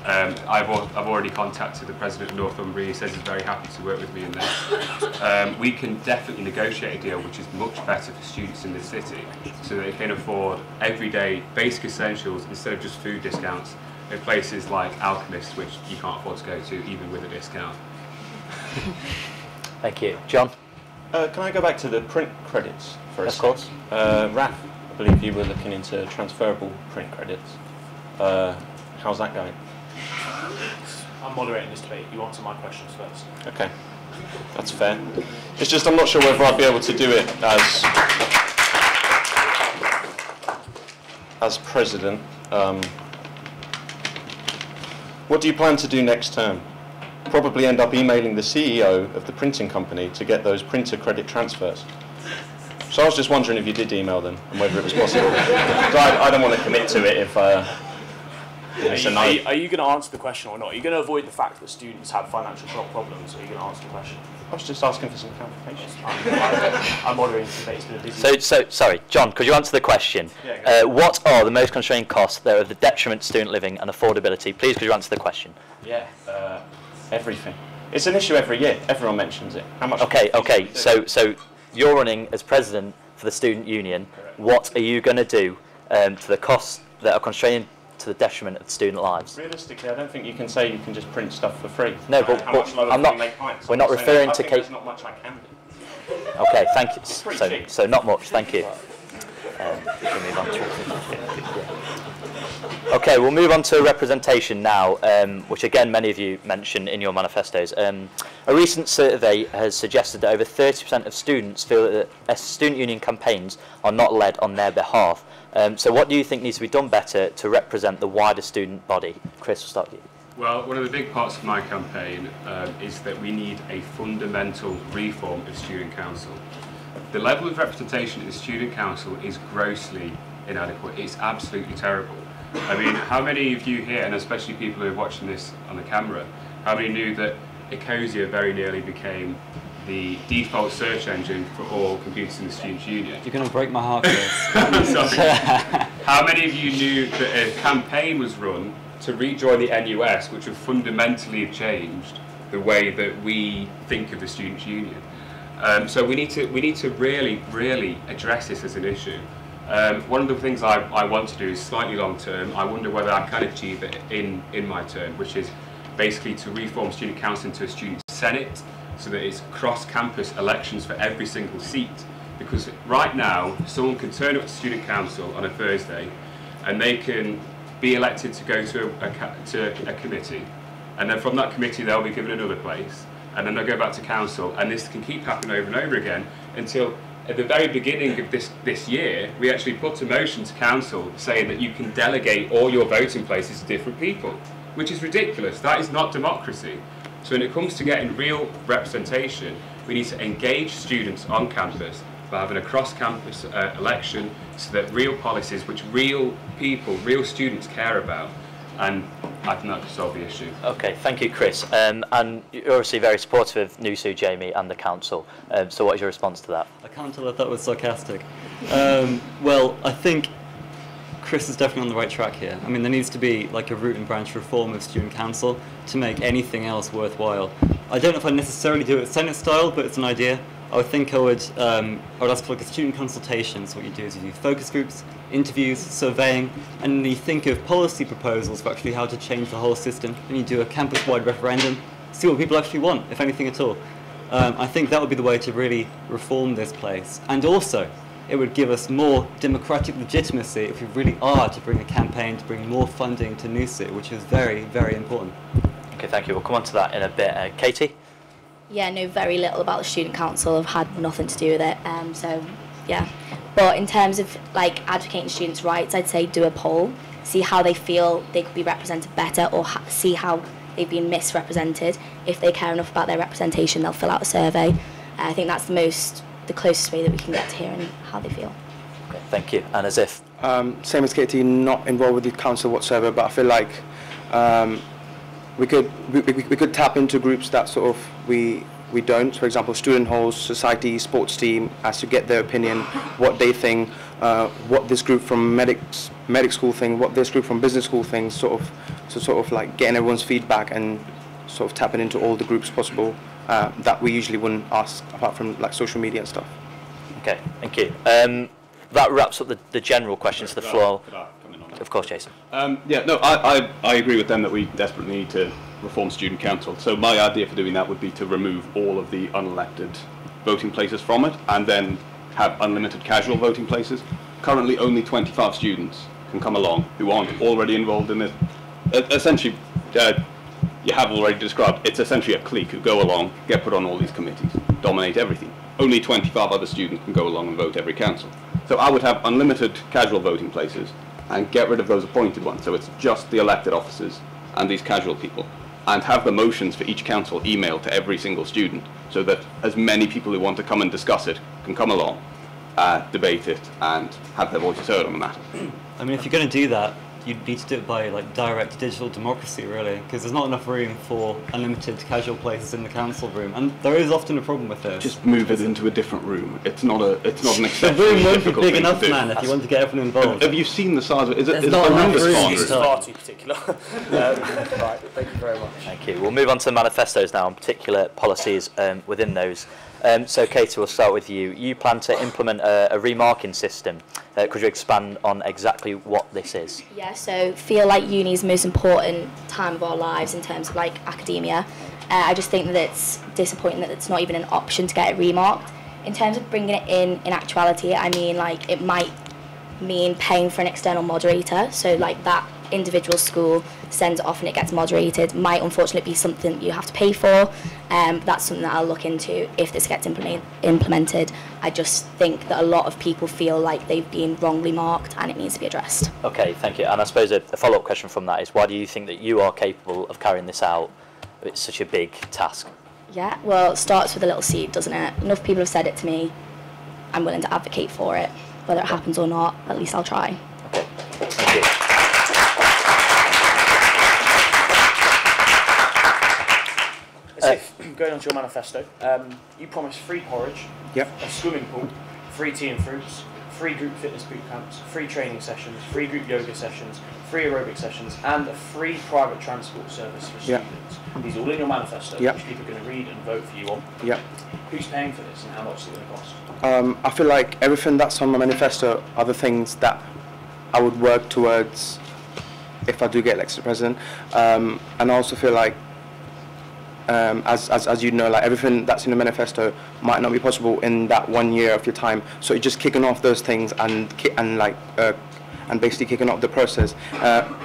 I've already contacted the president of Northumbria. He says he's very happy to work with me in this. We can definitely negotiate a deal which is much better for students in the city, so that they can afford everyday basic essentials instead of just food discounts in places like Alchemist, which you can't afford to go to even with a discount. Thank you. John? Can I go back to the print credits for a second? Of course. Raf, I believe you were looking into transferable print credits. How's that going? I'm moderating this debate. You answer my questions first. Okay, that's fair. It's just I'm not sure whether I'd be able to do it as president. What do you plan to do next term? Probably end up emailing the CEO of the printing company to get those printer credit transfers. So I was just wondering if you did email them and whether it was possible. I don't want to commit to it if it's a no. Are you going to answer the question or not? Are you going to avoid the fact that students have financial problems, or are you going to answer the question? I was just asking for some clarification. I'm moderating today. It's been a busy. So sorry, John, could you answer the question? Yeah, what are the most constraining costs that are of the detriment to student living and affordability? Please, could you answer the question? Yeah, everything. It's an issue every year. Everyone mentions it. How much? Okay. So you're running as president for the student union. Correct. What are you going to do to the costs that are constraining to the detriment of the student lives? Realistically, I don't think you can say you can just print stuff for free. No, but I'm not. We're not referring to. There's not much I can do. Okay, thank you. So not much. Thank you. Okay, we'll move on to representation now, which again many of you mentioned in your manifestos. A recent survey has suggested that over 30% of students feel that student union campaigns are not led on their behalf. So what do you think needs to be done better to represent the wider student body? Chris, we'll start with you. Well, one of the big parts of my campaign is that we need a fundamental reform of Student Council. The level of representation in the Student Council is grossly inadequate. It's absolutely terrible. I mean, how many of you here, and especially people who are watching this on the camera, how many knew that Ecosia very nearly became the default search engine for all computers in the Students' Union? You're going to break my heart, Chris. Sorry. How many of you knew that a campaign was run to rejoin the NUS, which would fundamentally have changed the way that we think of the Students' Union? So we need to really address this as an issue. One of the things I want to do is slightly long term. I wonder whether I can achieve it in my term, which is basically to reform Student Council into a Student Senate, so that it's cross-campus elections for every single seat. Because right now, someone can turn up to Student Council on a Thursday, and they can be elected to go to a committee, and then from that committee they'll be given another place, and then they'll go back to council, and this can keep happening over and over again until at the very beginning of this year, we actually put a motion to council saying that you can delegate all your voting places to different people, which is ridiculous. That is not democracy. So when it comes to getting real representation, we need to engage students on campus, by having a cross-campus election, so that real policies which real people, real students care about, and I think that could solve the issue. Okay, thank you, Chris. And you're obviously very supportive of NUSU, Jamie, and the council. So what is your response to that? I can't tell if that was sarcastic. Well, I think Chris is definitely on the right track here. I mean, there needs to be like a root and branch reform of student council to make anything else worthwhile. I don't know if I necessarily do it Senate style, but it's an idea. I would think I would ask for like a student consultation. So what you do is you do focus groups, interviews, surveying, and then you think of policy proposals for actually how to change the whole system. And you do a campus-wide referendum, see what people actually want, if anything at all. I think that would be the way to really reform this place. And also, it would give us more democratic legitimacy if we really are to bring a campaign to bring more funding to NUSU, which is very, very important. Okay, thank you. We'll come on to that in a bit. Katie? Yeah, I know very little about the student council. I've had nothing to do with it. So, yeah. But in terms of like advocating students' rights, I'd say do a poll, see how they feel they could be represented better, or see how they've been misrepresented. If they care enough about their representation, they'll fill out a survey. I think that's the closest way that we can get to hearing how they feel. Okay, thank you. And as if? Same as Katie, not involved with the council whatsoever, but I feel like we could tap into groups that sort of we don't. For example, student halls, society, sports team, as to get their opinion, what they think, what this group from medic school think, what this group from business school thinks, sort of like getting everyone's feedback and sort of tapping into all the groups possible that we usually wouldn't ask apart from like social media and stuff. Okay, thank you. That wraps up the general questions to the floor. Of course, Jason. Yeah, no, I agree with them that we desperately need to reform student council. So my idea for doing that would be to remove all of the unelected voting places from it, and then have unlimited casual voting places. Currently, only 25 students can come along who aren't already involved in it. Essentially, you have already described, it's essentially a clique who go along, get put on all these committees, dominate everything. Only 25 other students can go along and vote every council. So I would have unlimited casual voting places and get rid of those appointed ones. So it's just the elected officers and these casual people. And have the motions for each council emailed to every single student, so that as many people who want to come and discuss it can come along, debate it, and have their voices heard on the matter. I mean, if you're going to do that, you need to do it by like direct digital democracy, really, because there's not enough room for unlimited casual places in the council room, and there is often a problem with this. Just move it into a different room. It's not an exceptionally the room won't be difficult big thing enough, to do. man, if you want to get everyone involved. Have you seen the size of it? Is it not enough horrendous room. size? It's far too particular. Right, thank you very much. Thank you. We'll move on to the manifestos now and particular policies within those. So Katie, we'll start with you. You plan to implement a remarking system. Could you expand on exactly what this is? Yeah, so feel like uni is the most important time of our lives in terms of like academia. I just think that it's disappointing that it's not even an option to get it remarked. In terms of bringing it in actuality, I mean like it might mean paying for an external moderator, so like that individual school sends it off and it gets moderated. Might unfortunately be something you have to pay for. That's something that I'll look into if this gets implemented. I just think that a lot of people feel like they've been wrongly marked and it needs to be addressed. Okay, thank you. And I suppose a follow-up question from that is, why do you think that you are capable of carrying this out? It's such a big task. Yeah, well, it starts with a little seed, doesn't it? Enough people have said it to me. I'm willing to advocate for it. Whether it happens or not, at least I'll try. Okay, thank you. Going on to your manifesto, you promise free porridge, Yep. a swimming pool, free tea and fruits, free group fitness boot camps, free training sessions, free group yoga sessions, free aerobic sessions, and a free private transport service for Yep. students. These are all in your manifesto, Yep. which people are going to read and vote for you on. Yeah. Who's paying for this and how much is it going to cost? I feel like everything that's on my manifesto are the things that I would work towards if I do get elected president. And I also feel like, as you know, like everything that's in the manifesto might not be possible in that 1 year of your time. So you're just kicking off those things and basically kicking off the process.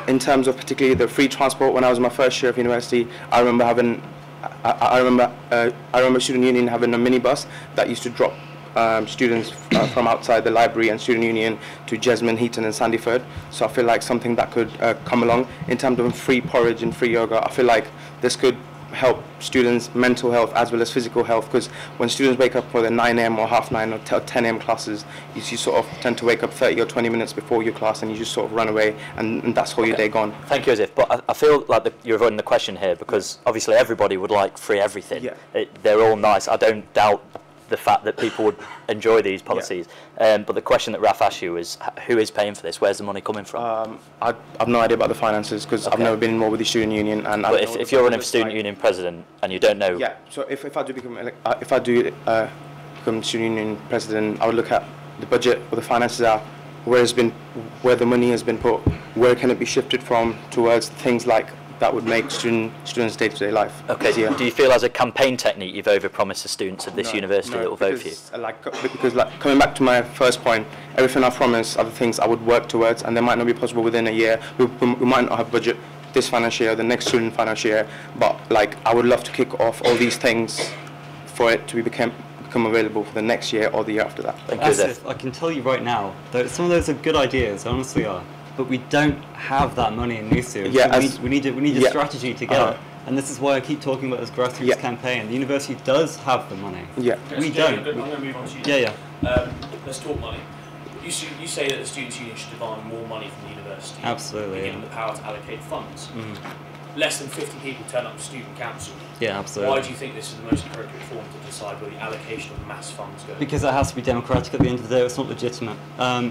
In terms of particularly the free transport, when I was in my first year of university, I remember student union having a minibus that used to drop students from outside the library and student union to Jesmond, Heaton and Sandyford. So I feel like something that could come along. In terms of free porridge and free yoga, I feel like this could help students' mental health as well as physical health, because when students wake up for the 9 a.m. or half 9 or 10 a.m. classes, you sort of tend to wake up 30 or 20 minutes before your class, and you just sort of run away, and that's all your day gone. Thank you, Azif. But I feel like you're avoiding the question here, because obviously everybody would like free everything. Yeah. They're all nice. I don't doubt the fact that people would enjoy these policies. But the question that Raf asked you is, who is paying for this? Where's the money coming from? I've no idea about the finances, because I've never been involved with the student union. And but if you're running for student union president and you don't know, so if I do become become student union president, I would look at the budget, where the finances are, where the money has been put, where can it be shifted from towards things like that would make students' day-to-day life. Okay. Yeah. Do you feel as a campaign technique you've overpromised the students of this university that will vote for you? Because coming back to my first point, everything I promised are the things I would work towards, and they might not be possible within a year. We might not have budget this financial year, the next student financial year, but I would love to kick off all these things for it to become available for the next year or the year after that. Thank you, Azif. I can tell you right now that some of those are good ideas, honestly are. But we don't have that money in NUSU. Yeah, so we need a strategy to get it. And this is why I keep talking about this grassroots campaign. The university does have the money. Yeah. We don't. I'm going to move on to you. Yeah. Let's talk money. You say that the Students' Union should demand more money from the university. Absolutely. Given the power to allocate funds. Less than 50 people turn up to student council. Yeah, absolutely. Why do you think this is the most appropriate form to decide where the allocation of mass funds go? Because it has to be democratic at the end of the day. It's not legitimate. I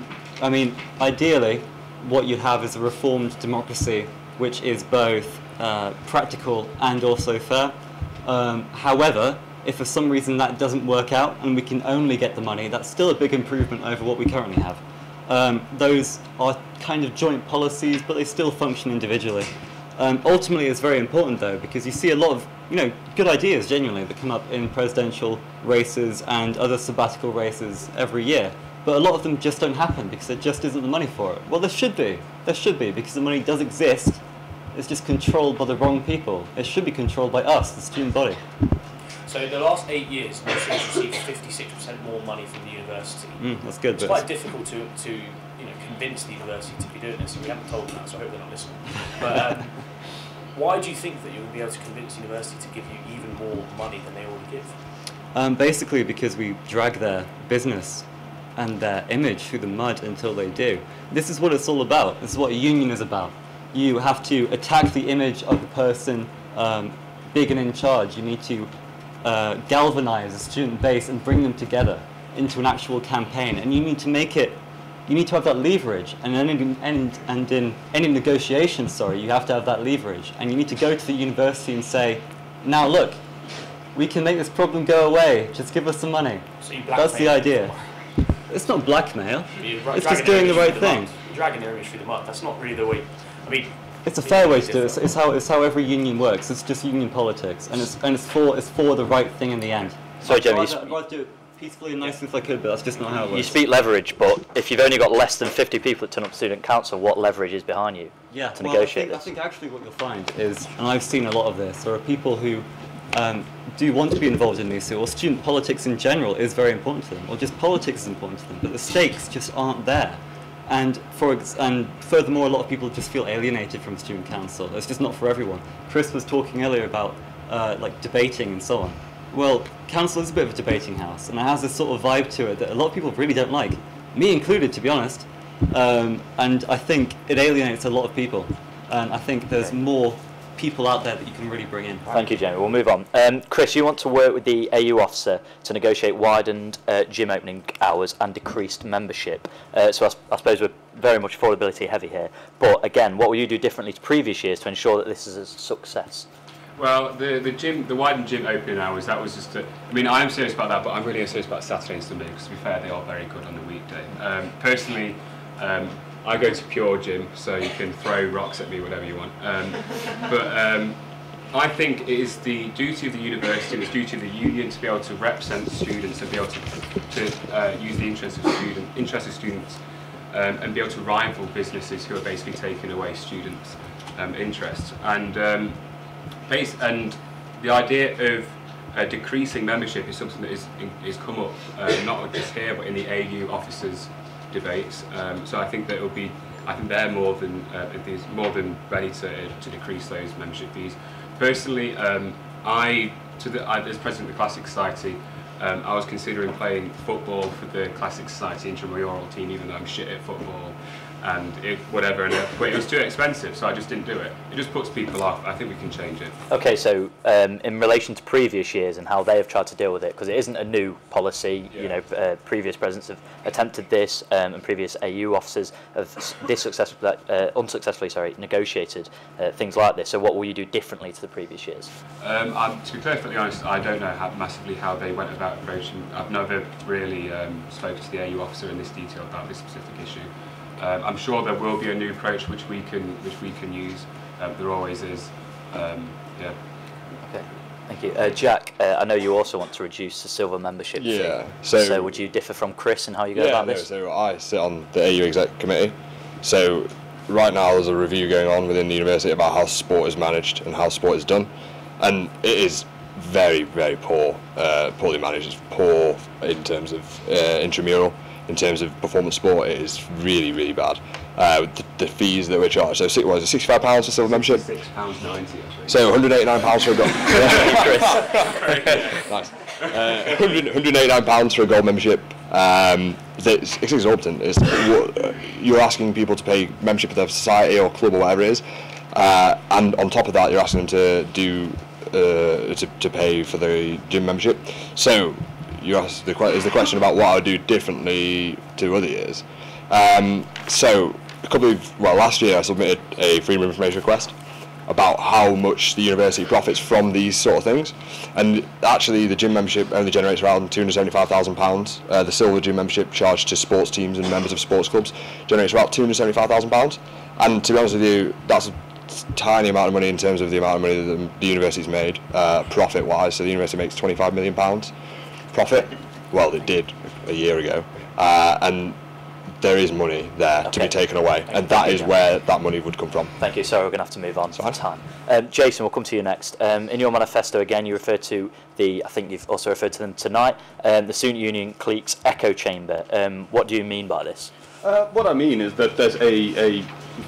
mean, ideally, what you have is a reformed democracy, which is both practical and also fair. However, if for some reason that doesn't work out and we can only get the money, that's still a big improvement over what we currently have. Those are kind of joint policies, but they still function individually. Ultimately, it's very important though, because you see a lot of good ideas genuinely that come up in presidential races and other sabbatical races every year. But a lot of them just don't happen because there just isn't the money for it. Well, there should be. There should be, because the money does exist. It's just controlled by the wrong people. It should be controlled by us, the student body. So in the last 8 years, NUSU has received 56% more money from the university. That's good. It's quite difficult to convince the university to be doing this. We haven't told them that, so I hope they're not listening. But why do you think that you'll be able to convince the university to give you even more money than they already give? Basically because we drag their business and their image through the mud until they do. This is what it's all about. This is what a union is about. You have to attack the image of the person big and in charge. You need to galvanize the student base and bring them together into an actual campaign. And you need to make it, you need to have that leverage. And then in any negotiations, you have to have that leverage. And you need to go to the university and say, now look, we can make this problem go away. Just give us some money. So that's the idea. It's not blackmail. It's just doing the right thing. You're dragging their image through the mud. That's not really the way. I mean, it's a fair way to do it. It's how every union works. It's just union politics, and it's for the right thing in the end. Sorry, Jamie. I'd rather do it peacefully and nicely if I could, but that's just not how it works. You speak leverage, but if you've only got less than 50 people that turn up to student council, what leverage is behind you to negotiate this? I think actually what you'll find is, and I've seen a lot of this, there are people who do want to be involved in NUSU, or student politics in general is very important to them, or just politics is important to them, but the stakes just aren't there. And furthermore, a lot of people just feel alienated from student council. It's just not for everyone. Chris was talking earlier about like debating and so on. Well, council is a bit of a debating house, and it has this sort of vibe to it that a lot of people really don't like, me included, to be honest. And I think it alienates a lot of people. And I think there's more people out there that you can really bring in. Thank you, Jamie. We'll move on. Chris, you want to work with the AU officer to negotiate widened gym opening hours and decreased membership. So I suppose we're very much affordability heavy here. But again, what will you do differently to previous years to ensure that this is a success? Well, the widened gym opening hours, that was just I mean, I am serious about that, but I'm really serious about Saturday and Sunday, because to be fair, they are very good on the weekday. Personally, I go to Pure Gym, so you can throw rocks at me, whatever you want. I think it is the duty of the university, and it's duty of the union to be able to represent students and be able to use the interest of students and be able to rival businesses who are basically taking away students' interests. And the idea of decreasing membership is something that is come up not just here but in the AU officers' debates. So I think that it'll be. I think they're more than ready to decrease those membership fees. Personally, As president of the Classic Society, I was considering playing football for the Classic Society intramural team, even though I'm shit at football and but it was too expensive, so I just didn't do it. It just puts people off. I think we can change it. Okay, so in relation to previous years and how they have tried to deal with it, because it isn't a new policy, you know, previous presidents have attempted this, and previous AU officers have unsuccessfully negotiated things like this. So what will you do differently to the previous years? To be perfectly honest, I don't know massively how they went about approaching. I've never really spoken to the AU officer in this detail about this specific issue. I'm sure there will be a new approach which we can use. There always is. Yeah. Okay. Thank you, Jack. I know you also want to reduce the silver membership fee. Yeah. So would you differ from Chris in how you go about this? So I sit on the AU exec committee. So right now there's a review going on within the university about how sport is managed and how sport is done, and it is very, very poorly managed. It's poor in terms of intramural. In terms of performance sport, it is really, really bad. The fees that we're charged, so what is it, £65 for silver membership? £6.90, I think. So £189 for a gold. Nice. £189 for a gold membership. It's exorbitant. You're asking people to pay membership of their society or club or whatever it is, and on top of that, you're asking them to do to pay for the gym membership. So you asked the question about what I would do differently to other years. So last year I submitted a freedom of information request about how much the university profits from these sort of things, and actually the gym membership only generates around £275,000. The silver gym membership charged to sports teams and members of sports clubs generates about £275,000, and to be honest with you, that's a tiny amount of money in terms of the amount of money that the university's made profit wise. So the university makes £25 million profit. Well, it did a year ago, and there is money there to be taken away, and that is where that money would come from. Thank you. Sorry, we're going to have to move on for time. Jason, we'll come to you next. In your manifesto, again, you referred to I think you've also referred to them tonight, the student union clique's echo chamber. What do you mean by this? What I mean is that there's a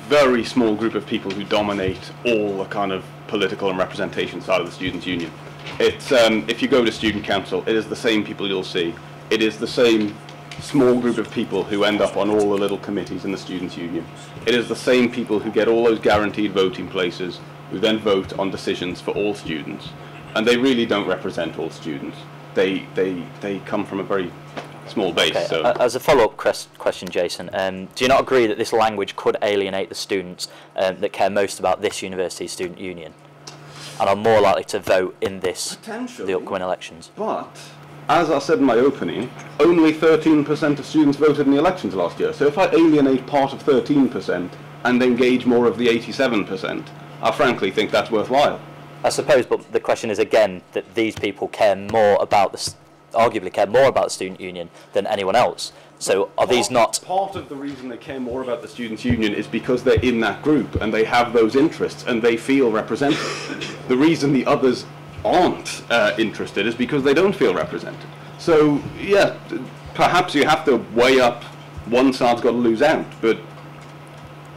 very small group of people who dominate all the kind of political and representation side of the students' union. It's if you go to student council, it is the same people you'll see. It is the same small group of people who end up on all the little committees in the students' union. It is the same people who get all those guaranteed voting places, who then vote on decisions for all students, and they really don't represent all students. They come from a very small base. Okay. So. As a follow-up question, Jason, do you not agree that this language could alienate the students that care most about this university's student union, and are more likely to vote in the upcoming elections? But, as I said in my opening, only 13% of students voted in the elections last year. So if I alienate part of 13% and engage more of the 87%, I frankly think that's worthwhile. I suppose, but the question is again that these people care more about arguably care more about the student union than anyone else. So are these not... Part of the reason they care more about the students' union is because they're in that group and they have those interests and they feel represented. The reason the others aren't interested is because they don't feel represented. So, yeah, perhaps you have to weigh up one side's got to lose out, but,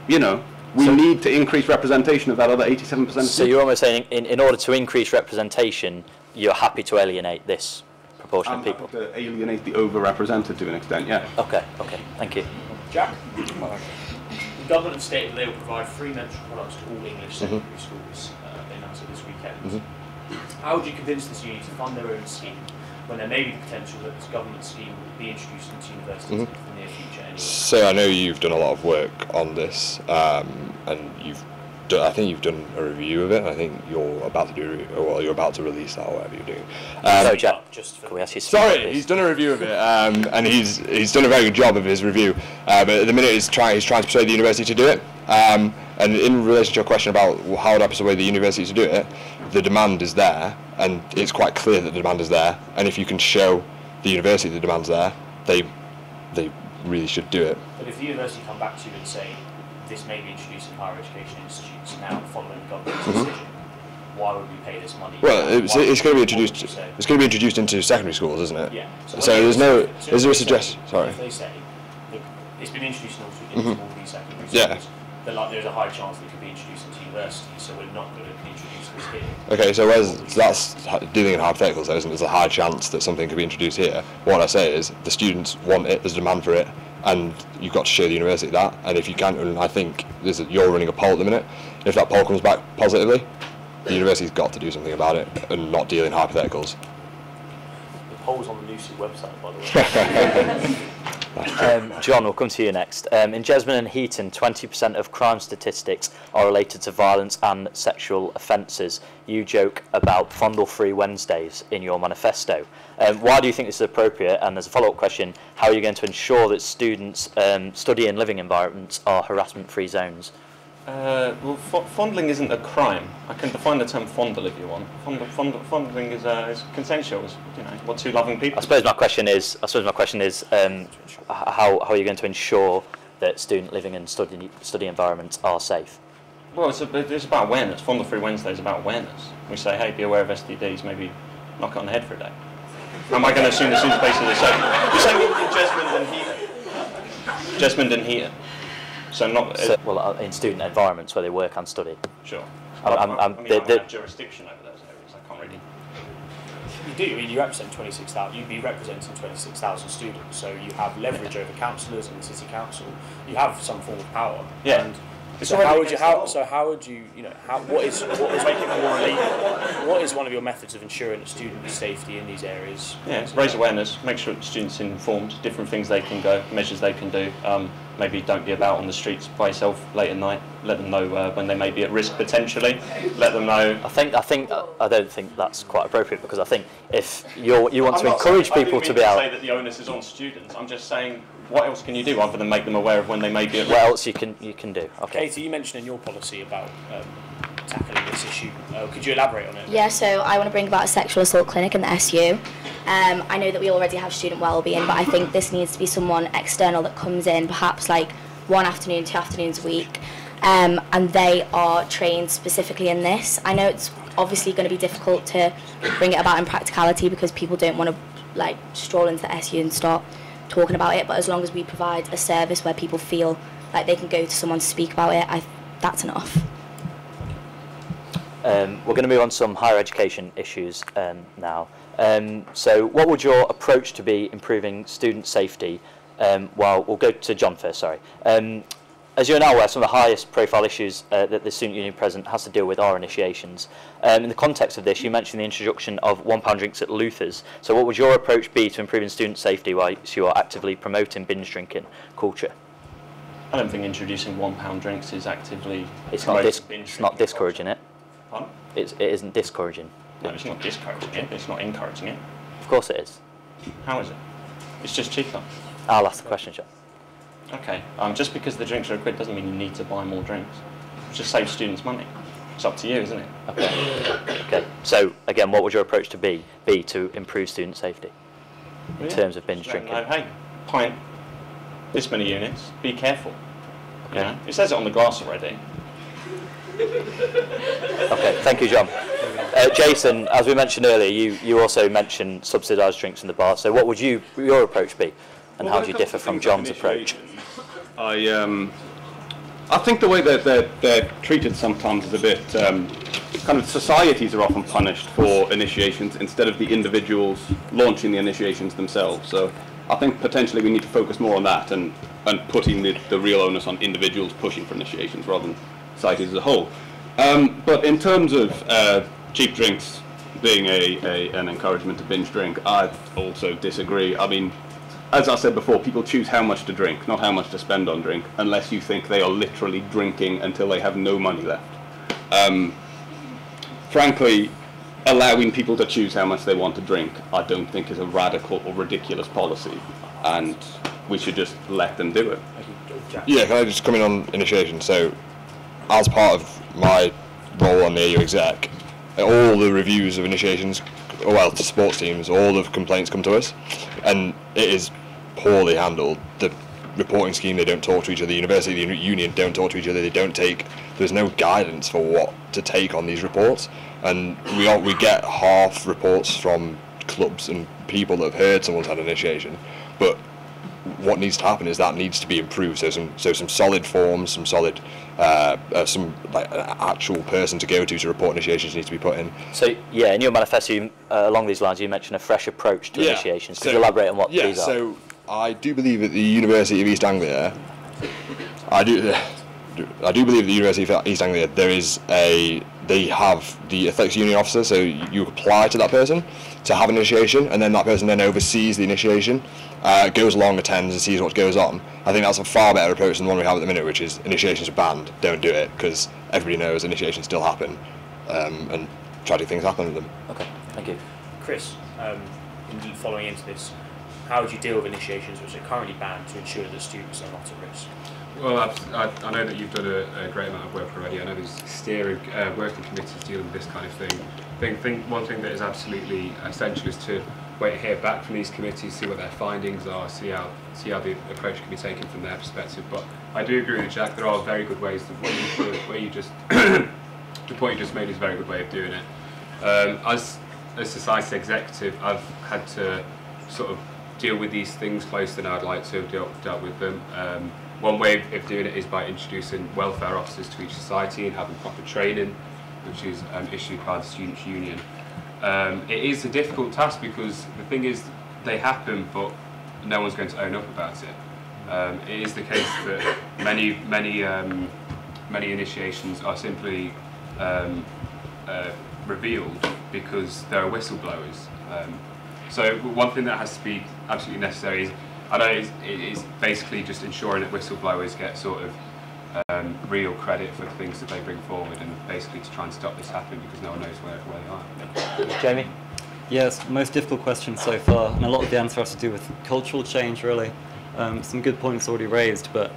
you know, we need to increase representation of that other 87%. So you're almost saying in order to increase representation, you're happy to alienate this proportion of people? I'm happy to alienate the overrepresented to an extent, yeah. Okay, thank you. Jack? The government have stated they will provide free menstrual products to all English secondary schools. They announced it this weekend. How would you convince this union to fund their own scheme when there may be the potential that this government scheme will be introduced into universities in the near future anyway? So I know you've done a lot of work on this, and I think you've done a review of it. I think you're about to you're about to release that or whatever you're doing. So Jack, can we ask you? Sorry, he's done a review of it, and he's done a very good job of his review. But at the minute, he's trying to persuade the university to do it. And in relation to your question about how would I persuade the university to do it, the demand is there, and it's quite clear that the demand is there. And if you can show the university the demand's there, they really should do it. But if the university come back to you and say this may be introduced in higher education institutes now following the government's decision, why would we pay this money? Well, it's going to be introduced. It's going to be introduced into secondary schools, isn't it? Yeah. So there's no. Is there a suggestion? Sorry. If they say, look, it's been introduced into all these secondary schools, there's a high chance that it could be introduced into university, so we're not going to introduce this here. Okay, so that's dealing in hypotheticals, though, isn't it? There's a high chance that something could be introduced here. What I say is the students want it, there's a demand for it, and you've got to show the university that. And if you can't, and I think you're running a poll at the minute, if that poll comes back positively, the university's got to do something about it and not deal in hypotheticals. The poll's on the NUSU website, by the way. John, we'll come to you next. In Jesmond and Heaton, 20% of crime statistics are related to violence and sexual offences. You joke about fondle-free Wednesdays in your manifesto. Why do you think this is appropriate? And as a follow-up question, how are you going to ensure that students' study and living environments are harassment-free zones? Well, fondling isn't a crime. I can define the term fondle if you want. Fondling is consensual. It's, what two loving people. I suppose my question is, how are you going to ensure that student living and study environments are safe? Well, it's about awareness. Fondle-free Wednesday is about awareness. We say, hey, be aware of STDs. Maybe knock it on the head for a day. Am I going to assume the students basically the same? You're saying in Jesmond and Heaton. So not in student environments where they work and study. Sure. I have jurisdiction over those areas. I can't really. You do. I mean, you represent 26,000. You'd be representing 26,000 students. So you have leverage over councillors and the city council. You have some form of power. Yeah. And so how would you? What is one of your methods of ensuring student safety in these areas? Yeah, raise awareness. Make sure students are informed. Different things they can go, measures they can do. Maybe don't be about on the streets by yourself late at night. Let them know when they may be at risk potentially. Let them know. I don't think that's quite appropriate, because I think if you want to encourage people to be out. I didn't mean to say that the onus is on students. I'm just saying, what else can you do other than make them aware of when they may be at risk? What else you can do? Okay. Katie, you mentioned in your policy about tackling this issue. Could you elaborate on it? Yeah, so I want to bring about a sexual assault clinic in the SU. I know that we already have student wellbeing, but I think this needs to be someone external that comes in, perhaps like 1 afternoon, 2 afternoons a week, and they are trained specifically in this. I know it's obviously going to be difficult to bring it about in practicality because people don't want to stroll into the SU and start talking about it, but as long as we provide a service where people feel like they can go to someone to speak about it, that's enough. We're going to move on to some higher education issues now. So what would your approach to be improving student safety? We'll go to John first, sorry. As you're now aware, some of the highest profile issues that the student union president has to deal with are initiations. In the context of this, you mentioned the introduction of £1 drinks at Luther's. So what would your approach be to improving student safety whilst you are actively promoting binge drinking culture? I don't think introducing £1 drinks is actively... It's not discouraging it. Pardon? It isn't discouraging. No, it's not discouraging it. It's not encouraging it. Of course it is. How is it? It's just cheaper. I'll ask the question, John. Okay. Just because the drinks are £1 doesn't mean you need to buy more drinks. It just saves students money. It's up to you, isn't it? Okay. So again, what would your approach to be to improve student safety in terms of binge drinking? Hey, pint, this many units. Be careful. Okay. It says it on the glass already. Okay, thank you, John. Jason, as we mentioned earlier, you also mentioned subsidised drinks in the bar. So what would your approach be, and how do you differ from John's approach? I think the way that they're treated sometimes is a bit kind of societies are often punished for initiations instead of the individuals launching the initiations themselves. So I think potentially we need to focus more on that and putting the real onus on individuals pushing for initiations rather than societies as a whole. But in terms of cheap drinks being an encouragement to binge drink, I also disagree. I mean, as I said before, people choose how much to drink, not how much to spend on drink, unless you think they are literally drinking until they have no money left. Frankly, allowing people to choose how much they want to drink, I don't think is a radical or ridiculous policy, and we should just let them do it. Yeah, can I just come in on initiation? So, as part of my role on the AU exec, all the reviews of initiations, well, to sports teams, all the complaints come to us, and it is poorly handled. The reporting scheme, they don't talk to each other. The university, the union don't talk to each other. There's no guidance for what to take on these reports, and we get half reports from clubs and people that have heard someone's had an initiation, but what needs to happen is that needs to be improved. So some solid forms, some solid some like an actual person to go to report initiations needs to be put in. So yeah, in your manifesto, along these lines, you mentioned a fresh approach to initiations. Could you elaborate on what these are? So I do believe at the University of East Anglia, I do believe at the University of East Anglia they have the ethics union officer, so you apply to that person to have an initiation, and then that person then oversees the initiation, goes along, attends and sees what goes on. I think that's a far better approach than the one we have at the minute, which is initiations are banned, don't do it, because everybody knows initiations still happen, and tragic things happen with them. Okay, thank you. Chris, following into this, how would you deal with initiations which are currently banned to ensure that students are not at risk? Well, I know that you've done a great amount of work already. I know there's steering working committees dealing with this kind of thing. I think one thing that is absolutely essential is to wait to hear back from these committees, see what their findings are, see how the approach can be taken from their perspective. But I do agree with Jack. There are very good ways. The point you just made is a very good way of doing it. As a society executive, I've had to sort of deal with these things closer than I'd like to have dealt with them. One way of doing it is by introducing welfare officers to each society and having proper training, which is issued by the Students' Union. It is a difficult task because the thing is, they happen, but no one's going to own up about it. It is the case that many initiations are simply revealed because there are whistleblowers. So one thing that has to be absolutely necessary is, I know it is basically just ensuring that whistleblowers get sort of real credit for the things that they bring forward, and basically to try and stop this happening because no one knows where they are. Jamie? Yes, most difficult question so far, and a lot of the answer has to do with cultural change, really. Some good points already raised, but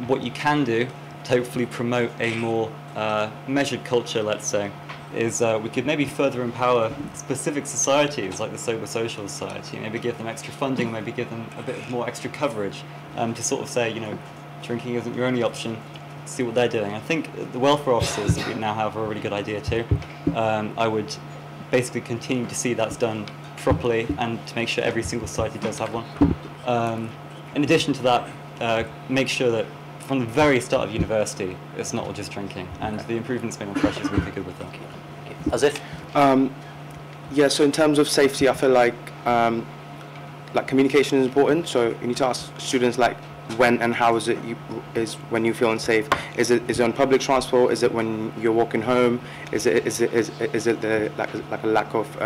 what you can do to hopefully promote a more measured culture, let's say, is we could maybe further empower specific societies like the Sober Social Society, maybe give them extra funding, maybe give them a bit more extra coverage to sort of say, you know, drinking isn't your only option, see what they're doing. I think the welfare officers that we now have are a really good idea too. I would basically continue to see that's done properly and to make sure every single society does have one. In addition to that, make sure that from the very start of university, it's not all just drinking, and the improvements made on freshers will be good with them. As if? Yeah, so in terms of safety, I feel like communication is important. So you need to ask students like when and how is when you feel unsafe. Is it on public transport? Is it when you're walking home? Is it the like a lack of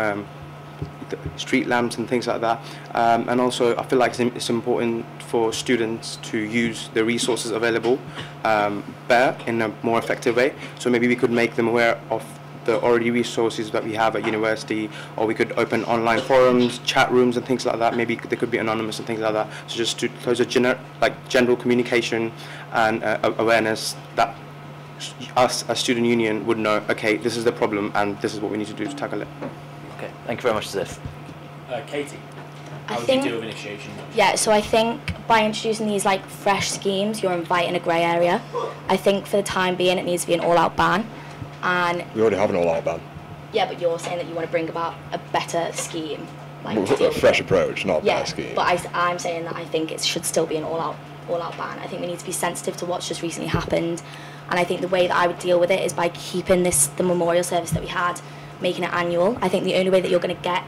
the street lamps and things like that? And also, I feel like it's important for students to use the resources available better in a more effective way. So maybe we could make them aware of the already resources that we have at university, or we could open online forums, chat rooms and things like that. Maybe they could be anonymous and things like that. So just to close a general communication and awareness that us as student union would know, okay, this is the problem and this is what we need to do to tackle it. Okay, thank you very much, Zif. Katie, how would you deal with initiation? Yeah, so I think by introducing these like fresh schemes, you're inviting a grey area. I think for the time being, it needs to be an all-out ban. And we already have an all-out ban. Yeah, but you're saying that you want to bring about a better scheme, like a fresh approach, not a better scheme. But I'm saying that I think it should still be an all-out ban. I think we need to be sensitive to what's just recently happened, and I think the way that I would deal with it is by keeping the memorial service that we had, making it annual. I think the only way that you're going to get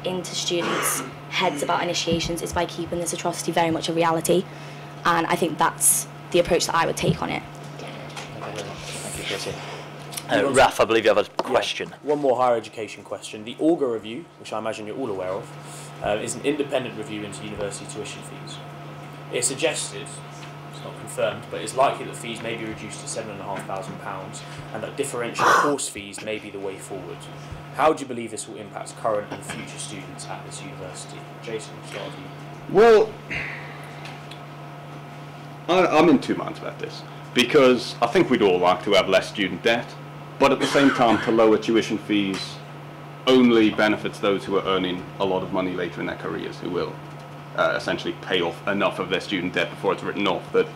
into students' heads about initiations is by keeping this atrocity very much a reality, and I think that's the approach that I would take on it. Thank you, Katie. Raf, I believe you have a question. Yeah. One more higher education question. The Augur Review, which I imagine you're all aware of, is an independent review into university tuition fees. It suggested, it's not confirmed, but it's likely that fees may be reduced to £7,500 and that differential course fees may be the way forward. How do you believe this will impact current and future students at this university? Jason, we'll start with you. Well, I'm in two minds about this, because I think we'd all like to have less student debt, but at the same time, to lower tuition fees only benefits those who are earning a lot of money later in their careers, who will essentially pay off enough of their student debt before it's written off that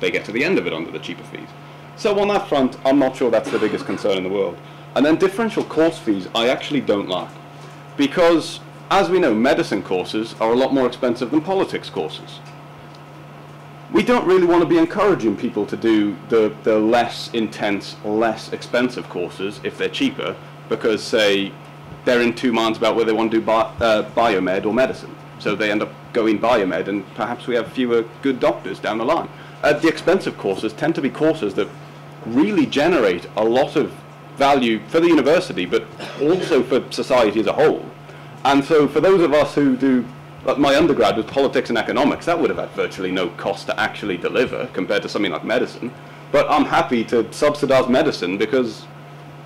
they get to the end of it under the cheaper fees. So on that front, I'm not sure that's the biggest concern in the world. And then differential course fees, I actually don't like, because as we know, medicine courses are a lot more expensive than politics courses. we don't really want to be encouraging people to do the less intense, less expensive courses if they're cheaper, because, say, they're in two minds about whether they want to do biomed or medicine. So they end up going biomed, and perhaps we have fewer good doctors down the line. The expensive courses tend to be courses that really generate a lot of value for the university, but also for society as a whole. And so for those of us who do, like my undergrad was politics and economics, that would have had virtually no cost to actually deliver compared to something like medicine. But I'm happy to subsidise medicine because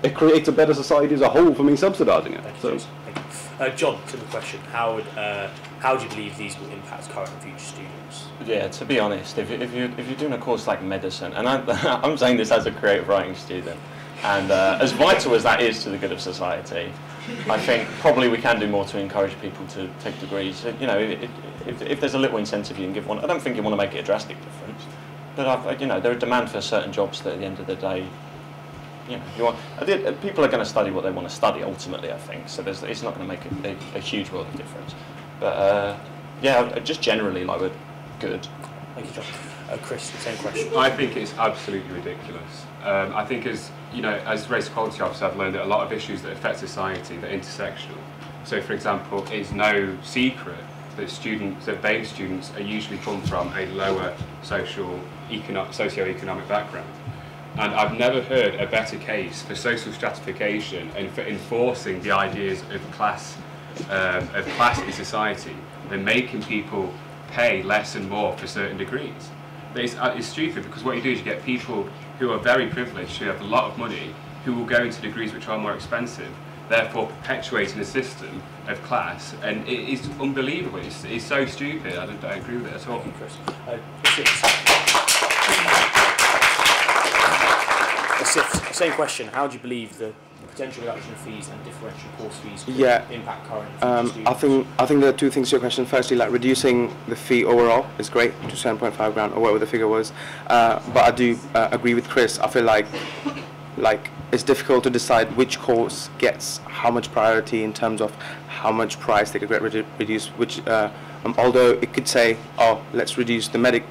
it creates a better society as a whole for me subsidising it. Thank you. John, to the question, how do you believe these will impact current and future students? Yeah, to be honest, if you're doing a course like medicine, and I'm saying this as a creative writing student, and as vital as that is to the good of society, I think probably we can do more to encourage people to take degrees. You know, if there's a little incentive you can give one, I don't think you want to make it a drastic difference, but you know, there are demand for certain jobs that at the end of the day, you know, people are going to study what they want to study ultimately, I think. So it's not going to make a huge world of difference. But yeah, just generally, like, we're good. Thank you, John. Chris, same question. I think it's absolutely ridiculous. I think, as you know, as race equality officer, I've learned that a lot of issues that affect society, they're intersectional. So, for example, it's no secret that BAME students are usually come from a lower socio-economic background. And I've never heard a better case for social stratification and for enforcing the ideas of class in society than making people pay less and more for certain degrees. But it's stupid, because what you do is you get people who are very privileged, who have a lot of money, who will go into degrees which are more expensive, therefore perpetuating a system of class, and it is unbelievable. It's so stupid. I don't agree with it at all. Thank you, Chris. Same question. How do you believe the potential reduction of fees and differential course fees could impact current and future students? I think there are two things to your question. Firstly, like, reducing the fee overall is great to 7.5 grand or whatever the figure was. But I do agree with Chris. I feel like it's difficult to decide which course gets how much priority in terms of how much price they could get reduced. Which, although it could say, oh, let's reduce the medic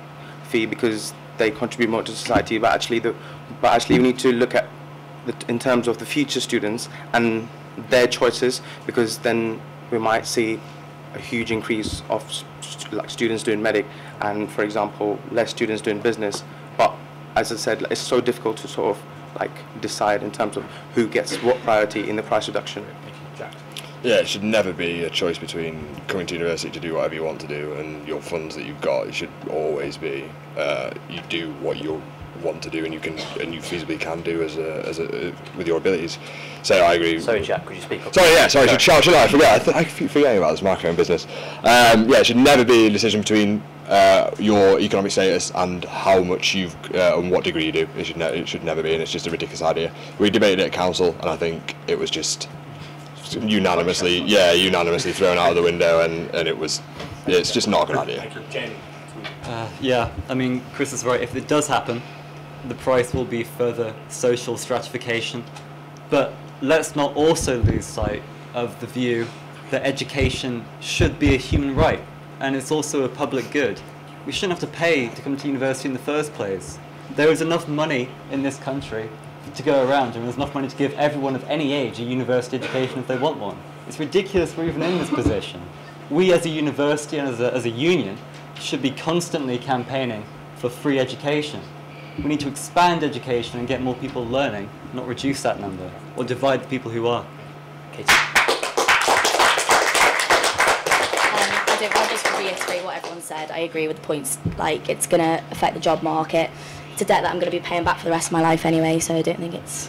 fee because they contribute more to society, but actually we need to look at in terms of the future students and their choices, because then we might see a huge increase of like students doing medic and, for example, less students doing business. But as I said, it's so difficult to sort of like decide in terms of who gets what priority in the price reduction. Yeah, it should never be a choice between coming to university to do whatever you want to do and your funds that you've got. It should always be you do what you want to do and you feasibly can do as with your abilities. So I agree. Sorry, Jack, could you speak up? Sorry, should I forget? I keep forgetting about this microphone business. Yeah, it should never be a decision between your economic status and how much you've and what degree you do. It should never be, and it's just a ridiculous idea. We debated it at council, and I think it was just unanimously thrown out of the window, and it's just not a good idea. Jamie. Yeah, I mean, Chris is right. If it does happen, the price will be further social stratification. But let's not also lose sight of the view that education should be a human right, and it's also a public good. We shouldn't have to pay to come to university in the first place. There is enough money in this country to go around, and there's enough money to give everyone of any age a university education if they want one. It's ridiculous we're even in this position. We as a university and as a union should be constantly campaigning for free education. We need to expand education and get more people learning, not reduce that number, or divide the people who are. Katie. I'll just reiterate what everyone said. I agree with the points. Like, it's going to affect the job market. It's a debt that I'm going to be paying back for the rest of my life anyway, so I don't think it's,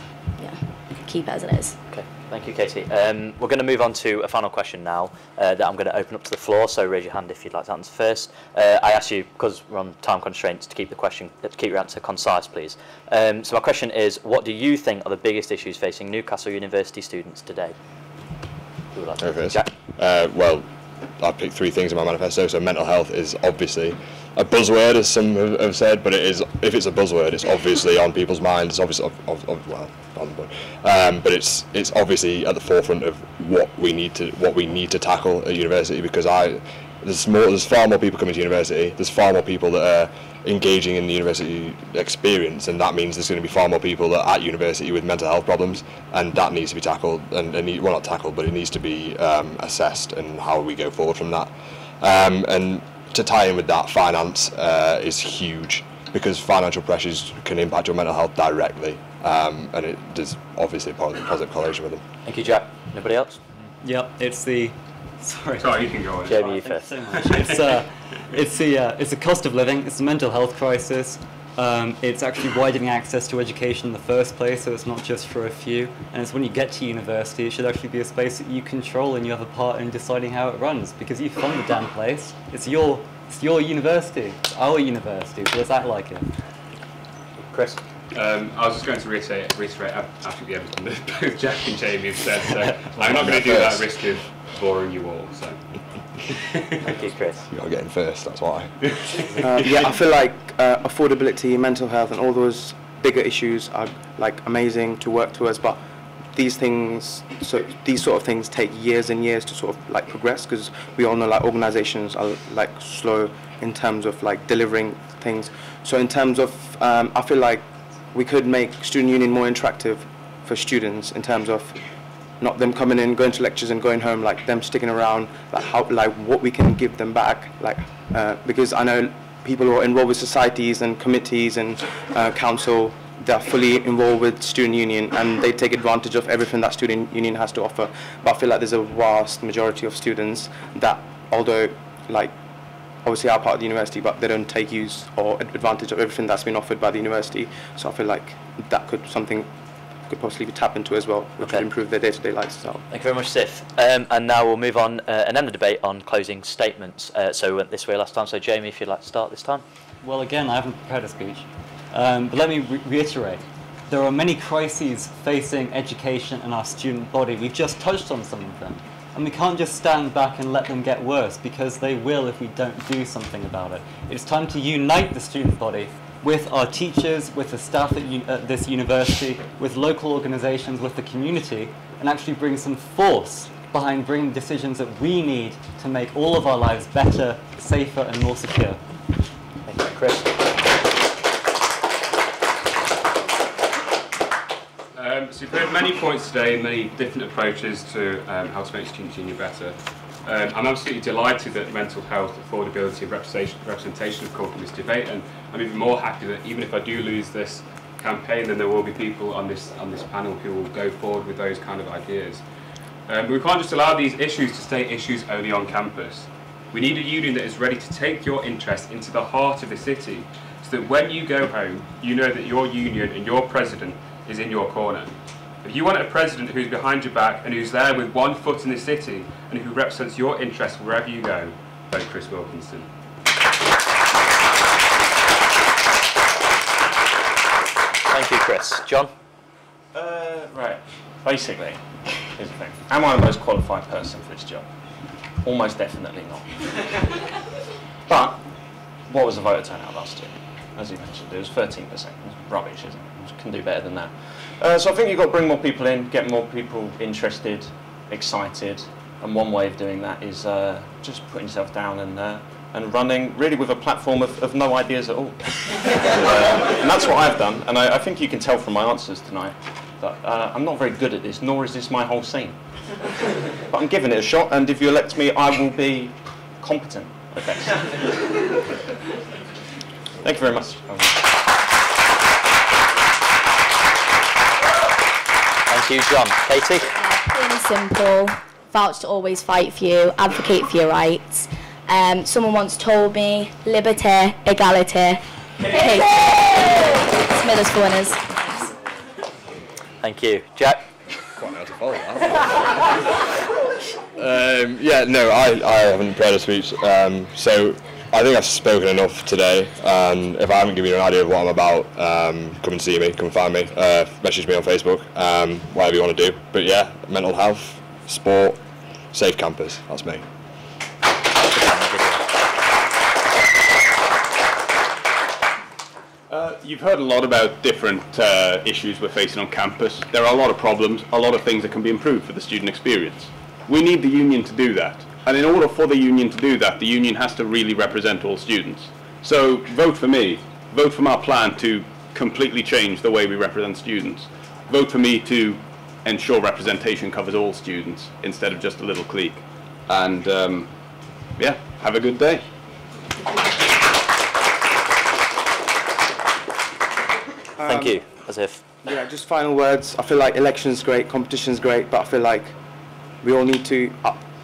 keep it as it is. Okay, thank you, Katie. We're going to move on to a final question now that I'm going to open up to the floor, so raise your hand if you'd like to answer first. I ask you, because we're on time constraints, to keep your answer concise, please. So my question is, what do you think are the biggest issues facing Newcastle University students today? Who would like to answer? Jack? Well, I picked three things in my manifesto. So mental health is obviously a buzzword, as some have said, but it is, if it's a buzzword, it's obviously on people's minds. It's obviously but it's obviously at the forefront of what we need to tackle at university, because there's far more people coming to university, there's far more people that are engaging in the university experience, and that means there's going to be far more people that are at university with mental health problems, and that needs to be tackled, and well, not tackled, but it needs to be assessed, and how we go forward from that. And to tie in with that, finance is huge, because financial pressures can impact your mental health directly, and there's obviously a positive correlation with them. Thank you, Jack. Anybody else? Yep, it's the... Sorry. Sorry, you can go on. Jamie, you first. So much. It's the cost of living. It's the mental health crisis. It's actually widening access to education in the first place, so it's not just for a few. And it's when you get to university, it should actually be a space that you control and you have a part in deciding how it runs, because you fund the damn place. It's your university. It's our university. So let's act like it. Chris? I was just going to reiterate absolutely everything that both Jack and Jamie have said, so I'm not going to do that at risk of boring you all. So. Thank you, Chris. You got to get in first, that's why. Yeah, I feel like affordability, mental health, and all those bigger issues are like amazing to work towards, but these sort of things take years and years to sort of like progress, because we all know like organizations are like slow in terms of like delivering things. So in terms of I feel like we could make student union more interactive for students, in terms of not them coming in, going to lectures and going home, like them sticking around, like how, like what we can give them back, like because I know people who are involved with societies and committees and council, they're fully involved with student union and they take advantage of everything that student union has to offer. But I feel like there's a vast majority of students that, although like obviously are part of the university, but they don't take use or advantage of everything that's been offered by the university. So I feel like that could possibly be tapped into as well, which would improve their day-to-day lives as well. Thank you very much, Sif. And now we'll move on and end the debate on closing statements. So we went this way last time, so Jamie, if you'd like to start this time. Well, again, I haven't prepared a speech, but let me reiterate. There are many crises facing education and our student body. We've just touched on some of them. And we can't just stand back and let them get worse, because they will if we don't do something about it. It's time to unite the student body with our teachers, with the staff at this university, with local organisations, with the community, and actually bring some force behind bringing decisions that we need to make all of our lives better, safer and more secure. Thank you, Chris. So we've heard many points today, many different approaches to how to make student union better. I'm absolutely delighted that mental health, affordability and representation have come from this debate, and I'm even more happy that even if I do lose this campaign, then there will be people on this panel who will go forward with those kind of ideas. But we can't just allow these issues to stay issues only on campus. We need a union that is ready to take your interest into the heart of the city, so that when you go home, you know that your union and your president is in your corner. If you want a president who's behind your back and who's there with one foot in the city and who represents your interests wherever you go, vote Chris Wilkinson. Thank you, Chris. John? Right. Basically, here's the thing. Am I the most qualified person for this job? Almost definitely not. But what was the voter turnout last year? As you mentioned, it was 13%. It was rubbish, isn't it? Can do better than that. So I think you've got to bring more people in, get more people interested, excited, and one way of doing that is just putting yourself down and running really with a platform of no ideas at all. And that's what I've done, and I think you can tell from my answers tonight that I'm not very good at this, nor is this my whole scene. But I'm giving it a shot, and if you elect me, I will be competent. Okay. Thank you very much. Thank you, John. Katie? Plain and simple. Vouch to always fight for you, advocate for your rights. Someone once told me, liberté, égalité, Smithers for winners. Thank you. Jack? Quite hard to follow that. Yeah, no, I haven't prepared a speech, so I think I've spoken enough today, and if I haven't given you an idea of what I'm about, come and see me, come and find me, message me on Facebook, whatever you want to do. But yeah, mental health, sport, safe campus, that's me. You've heard a lot about different issues we're facing on campus. There are a lot of problems, a lot of things that can be improved for the student experience. We need the union to do that. And in order for the union to do that, the union has to really represent all students. So vote for me. Vote for my plan to completely change the way we represent students. Vote for me to ensure representation covers all students instead of just a little clique. And yeah, have a good day. Thank you. As if. Yeah, just final words. I feel like election's great, competition's great, but I feel like we all need to,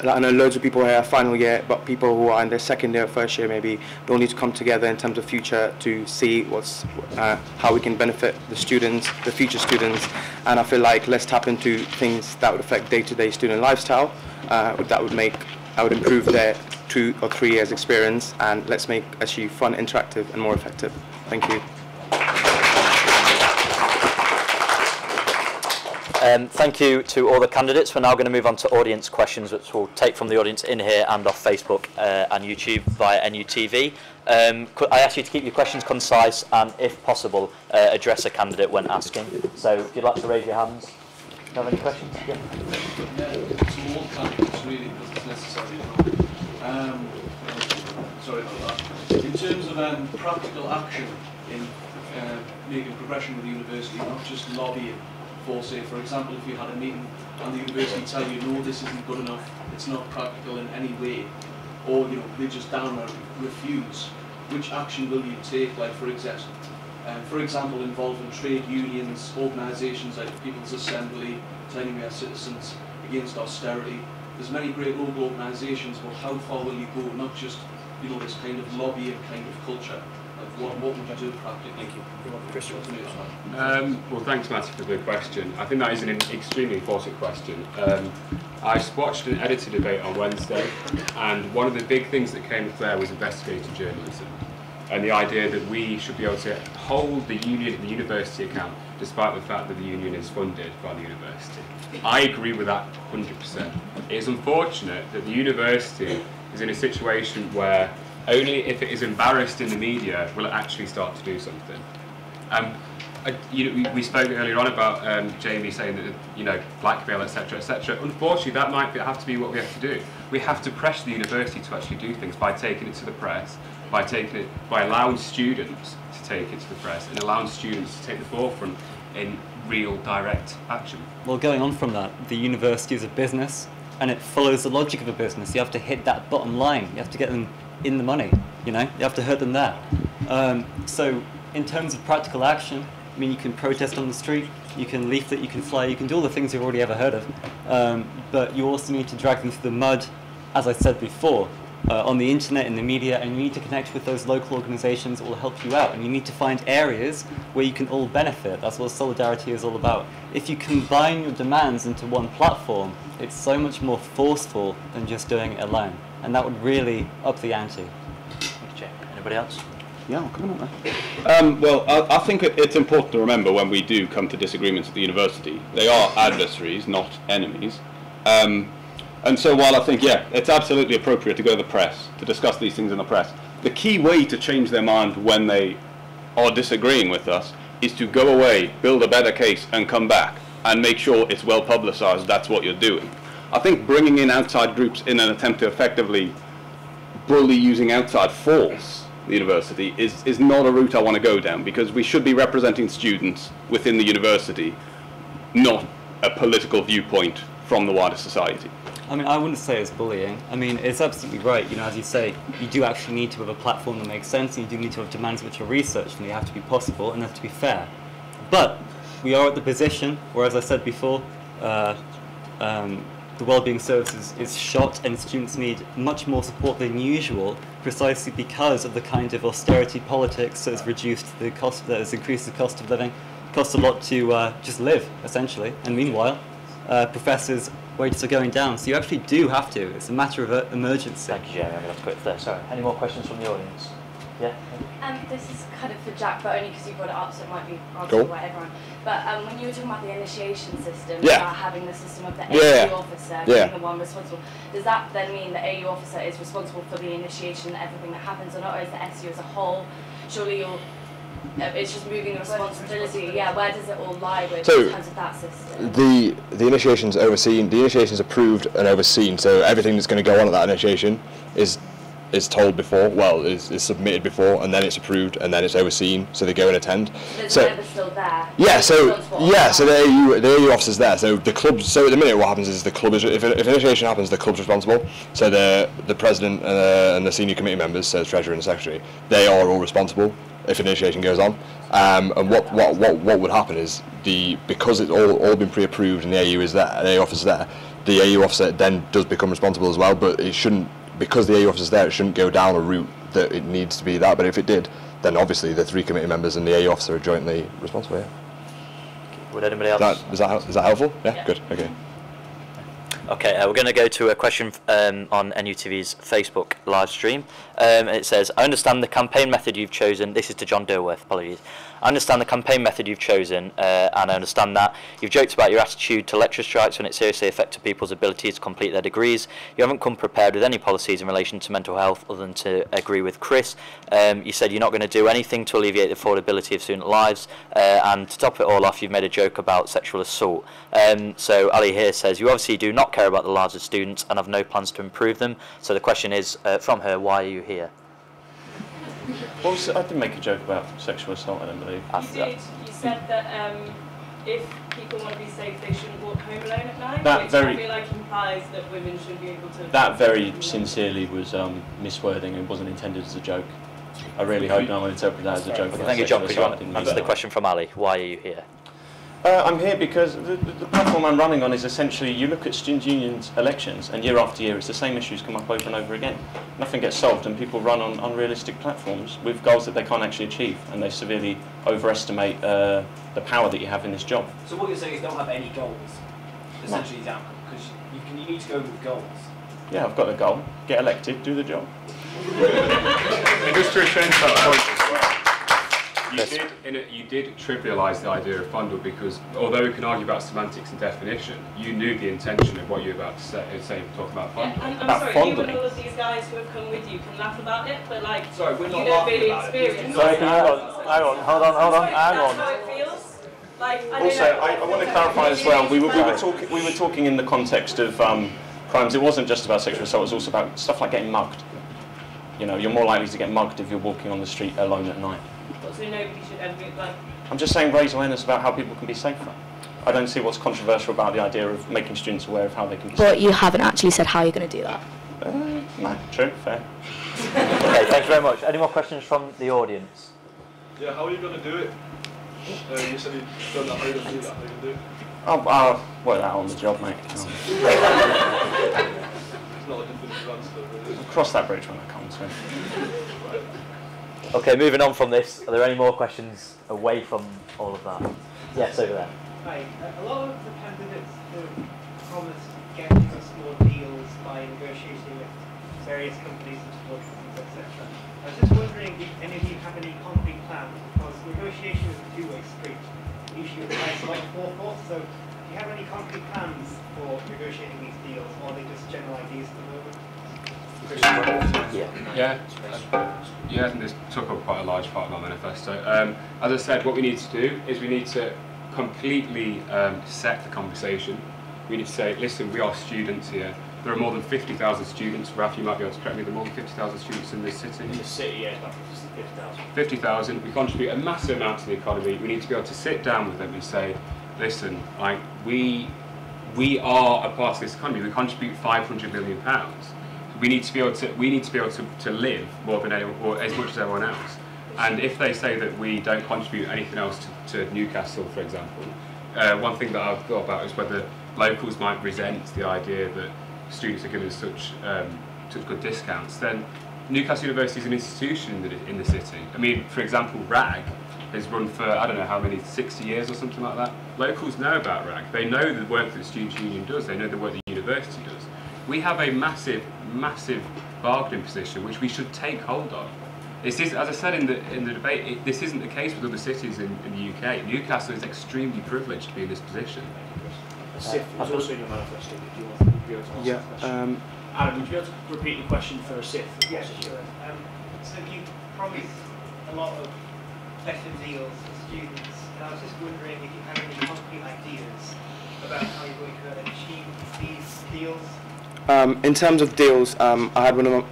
I know loads of people here are final year, but people who are in their second year, first year maybe, they all need to come together in terms of future to see how we can benefit the students, the future students, and I feel like let's tap into things that would affect day-to-day student lifestyle, that would improve their 2 or 3 years experience, and let's make SU fun, interactive, and more effective. Thank you. Thank you to all the candidates. We're now going to move on to audience questions, which we'll take from the audience in here and off Facebook and YouTube via NUTV. I ask you to keep your questions concise and, if possible, address a candidate when asking. So if you'd like to raise your hands. Do you have any questions? Yeah. To all candidates, really, because it's necessary. Sorry about that. In terms of practical action in making progression with the university, not just lobbying. For, say, for example, if you had a meeting and the university tell you, no, this isn't good enough, it's not practical in any way, or they just downright refuse, which action will you take? Like, for example, involving trade unions, organisations like the People's Assembly, Telling Our Citizens Against Austerity. There's many great local organisations, but how far will you go? Not just this kind of lobbying kind of culture. What would you do practically? Thank you. Well, thanks, Matthew, for the question. I think that is an extremely important question. I watched an editor debate on Wednesday, and one of the big things that came up there was investigative journalism, and the idea that we should be able to hold the union, the university account, despite the fact that the union is funded by the university. I agree with that 100%. It is unfortunate that the university is in a situation where only if it is embarrassed in the media will it actually start to do something. We spoke earlier on about Jamie saying that blackmail, etc., etc. Unfortunately, that might have to be what we have to do. We have to pressure the university to actually do things by taking it to the press, by allowing students to take it to the press, and allowing students to take the forefront in real direct action. Well, going on from that, the university is a business, and it follows the logic of a business. You have to hit that bottom line. You have to get them in the money, you have to hurt them there. So in terms of practical action, I mean, you can protest on the street, you can leaflet, you can fly, you can do all the things you've already ever heard of, but you also need to drag them through the mud, as I said before, on the internet, in the media, and you need to connect with those local organisations that will help you out, and you need to find areas where you can all benefit. That's what solidarity is all about. If you combine your demands into one platform, it's so much more forceful than just doing it alone, and that would really up the ante. Thank you, Jay. Anybody else? Yeah, I'll come on there. Well, I think it's important to remember when we do come to disagreements at the university, they are adversaries, not enemies. And so while I think, it's absolutely appropriate to go to the press, to discuss these things in the press, the key way to change their mind when they are disagreeing with us is to go away, build a better case, and come back, and make sure it's well publicised that's what you're doing. I think bringing in outside groups in an attempt to effectively bully using outside force the university is not a route I want to go down, because we should be representing students within the university, not a political viewpoint from the wider society. I mean, I wouldn't say it's bullying. I mean, it's absolutely right. As you say, you do actually need to have a platform that makes sense, and you do need to have demands which are researched, and they have to be possible, and they have to be fair. But we are at the position where, as I said before, the wellbeing services is shot, and students need much more support than usual, precisely because of the kind of austerity politics that has reduced the cost, that has increased the cost of living. It costs a lot to just live, essentially, and meanwhile, professors' wages are going down, so you actually do have to. It's a matter of emergency. Thank you, Jeremy. I'm going to have to quit there. Sorry. Any more questions from the audience? Yeah? This is kind of for Jack, but only because you brought it up, so it might be answered by everyone. But when you were talking about the initiation system, about having the system of the AU officer being the one responsible, does that then mean the AU officer is responsible for the initiation and everything that happens, or not, or is the SU as a whole? Surely it's just moving the responsibility. Yeah, where does it all lie with So, in terms of that system? The initiation's overseen, the initiation's approved and overseen, so everything that's going to go on at that initiation is told before, well, is submitted before, and then it's approved, and then it's overseen, so they go and attend. There's never still there. Yeah, so the AU officer's there. So the club. So at the minute, what happens is the club is, if initiation happens, the club's responsible. So the president and the senior committee members, so the treasurer and the secretary, they are all responsible if initiation goes on. And what would happen is because it's all been pre-approved and the AU is there, the AU officer's there, the AU officer then does become responsible as well. But it shouldn't, because the AU officer's there, it shouldn't go down a route that it needs to be that. But if it did, then obviously the 3 committee members and the AU officer are jointly responsible. Yeah. Would anybody else? Is that helpful? Yeah. Good. Okay. Okay, we're going to go to a question on NUTV's Facebook live stream. It says, I understand the campaign method you've chosen. This is to John Dilworth, apologies. I understand the campaign method you've chosen, and I understand that. You've joked about your attitude to lecture strikes when it seriously affected people's ability to complete their degrees. You haven't come prepared with any policies in relation to mental health other than to agree with Chris. You said you're not going to do anything to alleviate the affordability of student lives, and to top it all off, you've made a joke about sexual assault. So Ali here says, you obviously do not care about the lives of students and have no plans to improve them. So the question is, from her, why are you here? Well, I didn't make a joke about sexual assault, I don't believe. You did. You said that if people want to be safe, they shouldn't walk home alone at night, That which very- I feel like implies that women should be able to... That very sincerely was miswording and wasn't intended as a joke. I really hope no one interpreted that as a joke. Okay, thank you, John. Could you answer the question from Ali? Why are you here? I'm here because the platform I'm running on is essentially, you look at student unions elections and year after year it's the same issues come up over and over again. Nothing gets solved and people run on unrealistic platforms with goals that they can't actually achieve, and they severely overestimate the power that you have in this job. So what you're saying is don't have any goals, essentially, is outcome, because you need to go with goals. Yeah, I've got a goal. Get elected, do the job. And just to return to that point as well, you did trivialise the idea of fundle, because although we can argue about semantics and definition, you knew the intention of what you were about to say talking about fundle. Yeah, I'm sorry, you and all of these guys who have come with you can laugh about it, but like, sorry, we're not you don't really laughing about it. experience Sorry, it. hang on, hold on. That's how it feels. Like, Also, I want to clarify as well, we were talking in the context of crimes. It wasn't just about sexual assault, it was also about stuff like getting mugged. You know, you're more likely to get mugged if you're walking on the street alone at night. So nobody should ever be like... I'm just saying raise awareness about how people can be safer. I don't see what's controversial about the idea of making students aware of how they can be safer. But you haven't actually said how you're going to do that. No, true, fair. Okay, thank you very much. Any more questions from the audience? Yeah, how are you going to do it? You said you've done that, how are you going to do that? How are you going to do it? I'll work that on the job, mate. It's not like a definitive answer, really. I'll cross that bridge when I come to it. Okay, moving on from this, are there any more questions away from all of that? Yes, over there. Right, a lot of the candidates have promised getting us more deals by negotiating with various companies and support companies, etc. I was just wondering if any of you have any concrete plans, because negotiation is a two-way street. Usually the price like 4/4, so do you have any concrete plans for negotiating these deals, or are they just general ideas at the moment? Yeah, I think this took up quite a large part of our manifesto. As I said, what we need to do is we need to completely set the conversation. We need to say, listen, we are students here. There are more than 50,000 students. Raf, you might be able to correct me. There are more than 50,000 students in this city. In the city, yeah, it's about 50,000. 50,000. We contribute a massive amount to the economy. We need to be able to sit down with them and say, listen, like we are a part of this economy. We contribute £500 million. We need to be able to live more than anyone, or as much as everyone else. And if they say that we don't contribute anything else to Newcastle, for example, one thing that I've thought about is whether locals might resent the idea that students are given such good discounts. Then Newcastle University is an institution in the city. I mean, for example, RAG has run for, I don't know how many, 60 years or something like that. Locals know about RAG. They know the work that the Students' Union does. They know the work the university does. We have a massive bargaining position which we should take hold of. This is, as I said in the debate, this isn't the case with other cities in the UK. Newcastle is extremely privileged to be in this position. SIF was also in your manifesto. Did you want to be able to answer the question? Adam, would you be able to repeat the question for SIF? Yeah, sure. So you promised a lot of better deals for students. And I was just wondering if you have any concrete ideas about how you're going to achieve these deals. In terms of deals, I had one of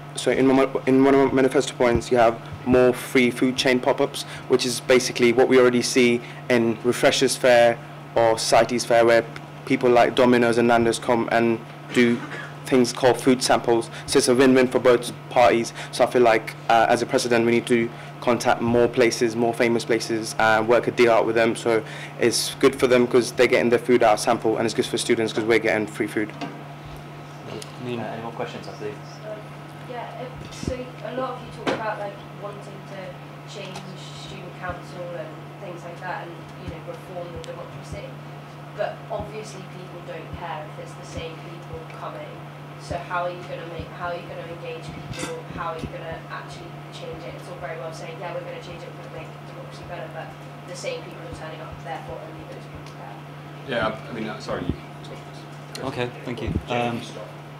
my manifesto points. You have more free food chain pop-ups, which is basically what we already see in Refreshers Fair or Societies Fair, where people like Domino's and Nando's come and do things called food samples. So it's a win-win for both parties. So I feel like as a president, we need to contact more places, more famous places, and work a deal out with them. So it's good for them because they're getting their food out of sample, and it's good for students because we're getting free food. Any more questions, I believe? Yeah, so a lot of you talk about like wanting to change student council and things like that, and reform the democracy. But obviously, people don't care if it's the same people coming. So how are you going to engage people? How are you going to actually change it? It's all very well saying, yeah, we're going to change it, we're going to make democracy better, but the same people are turning up. Therefore, only those people care. Yeah, I mean, sorry, you talk. Okay, thank you.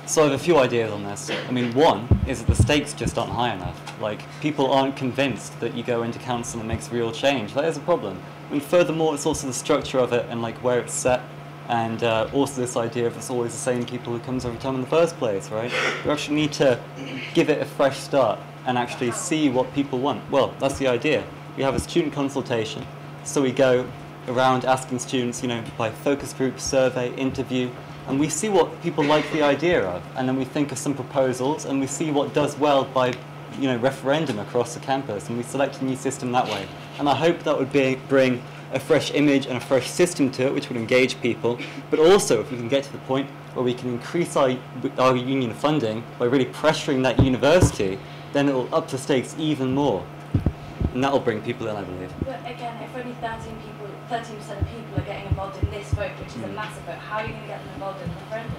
So I have a few ideas on this. I mean, one is that the stakes just aren't high enough. Like, people aren't convinced that you go into council and makes real change. That is a problem. I mean, furthermore, it's also the structure of it and like where it's set, and also this idea of it's always the same people who comes every time in the first place, right? We actually need to give it a fresh start and actually see what people want. Well, that's the idea. We have a student consultation, so we go around asking students, by focus group, survey, interview, and we see what people like the idea of, and then we think of some proposals, and we see what does well by, referendum across the campus, and we select a new system that way. And I hope that would bring a fresh image and a fresh system to it, which would engage people. But also, if we can get to the point where we can increase our union funding by really pressuring that university, then it will up the stakes even more, and that will bring people in, I believe. But again, if only 13% of people are getting involved in this vote, which is a massive vote, how are you going to get them involved in the referendum?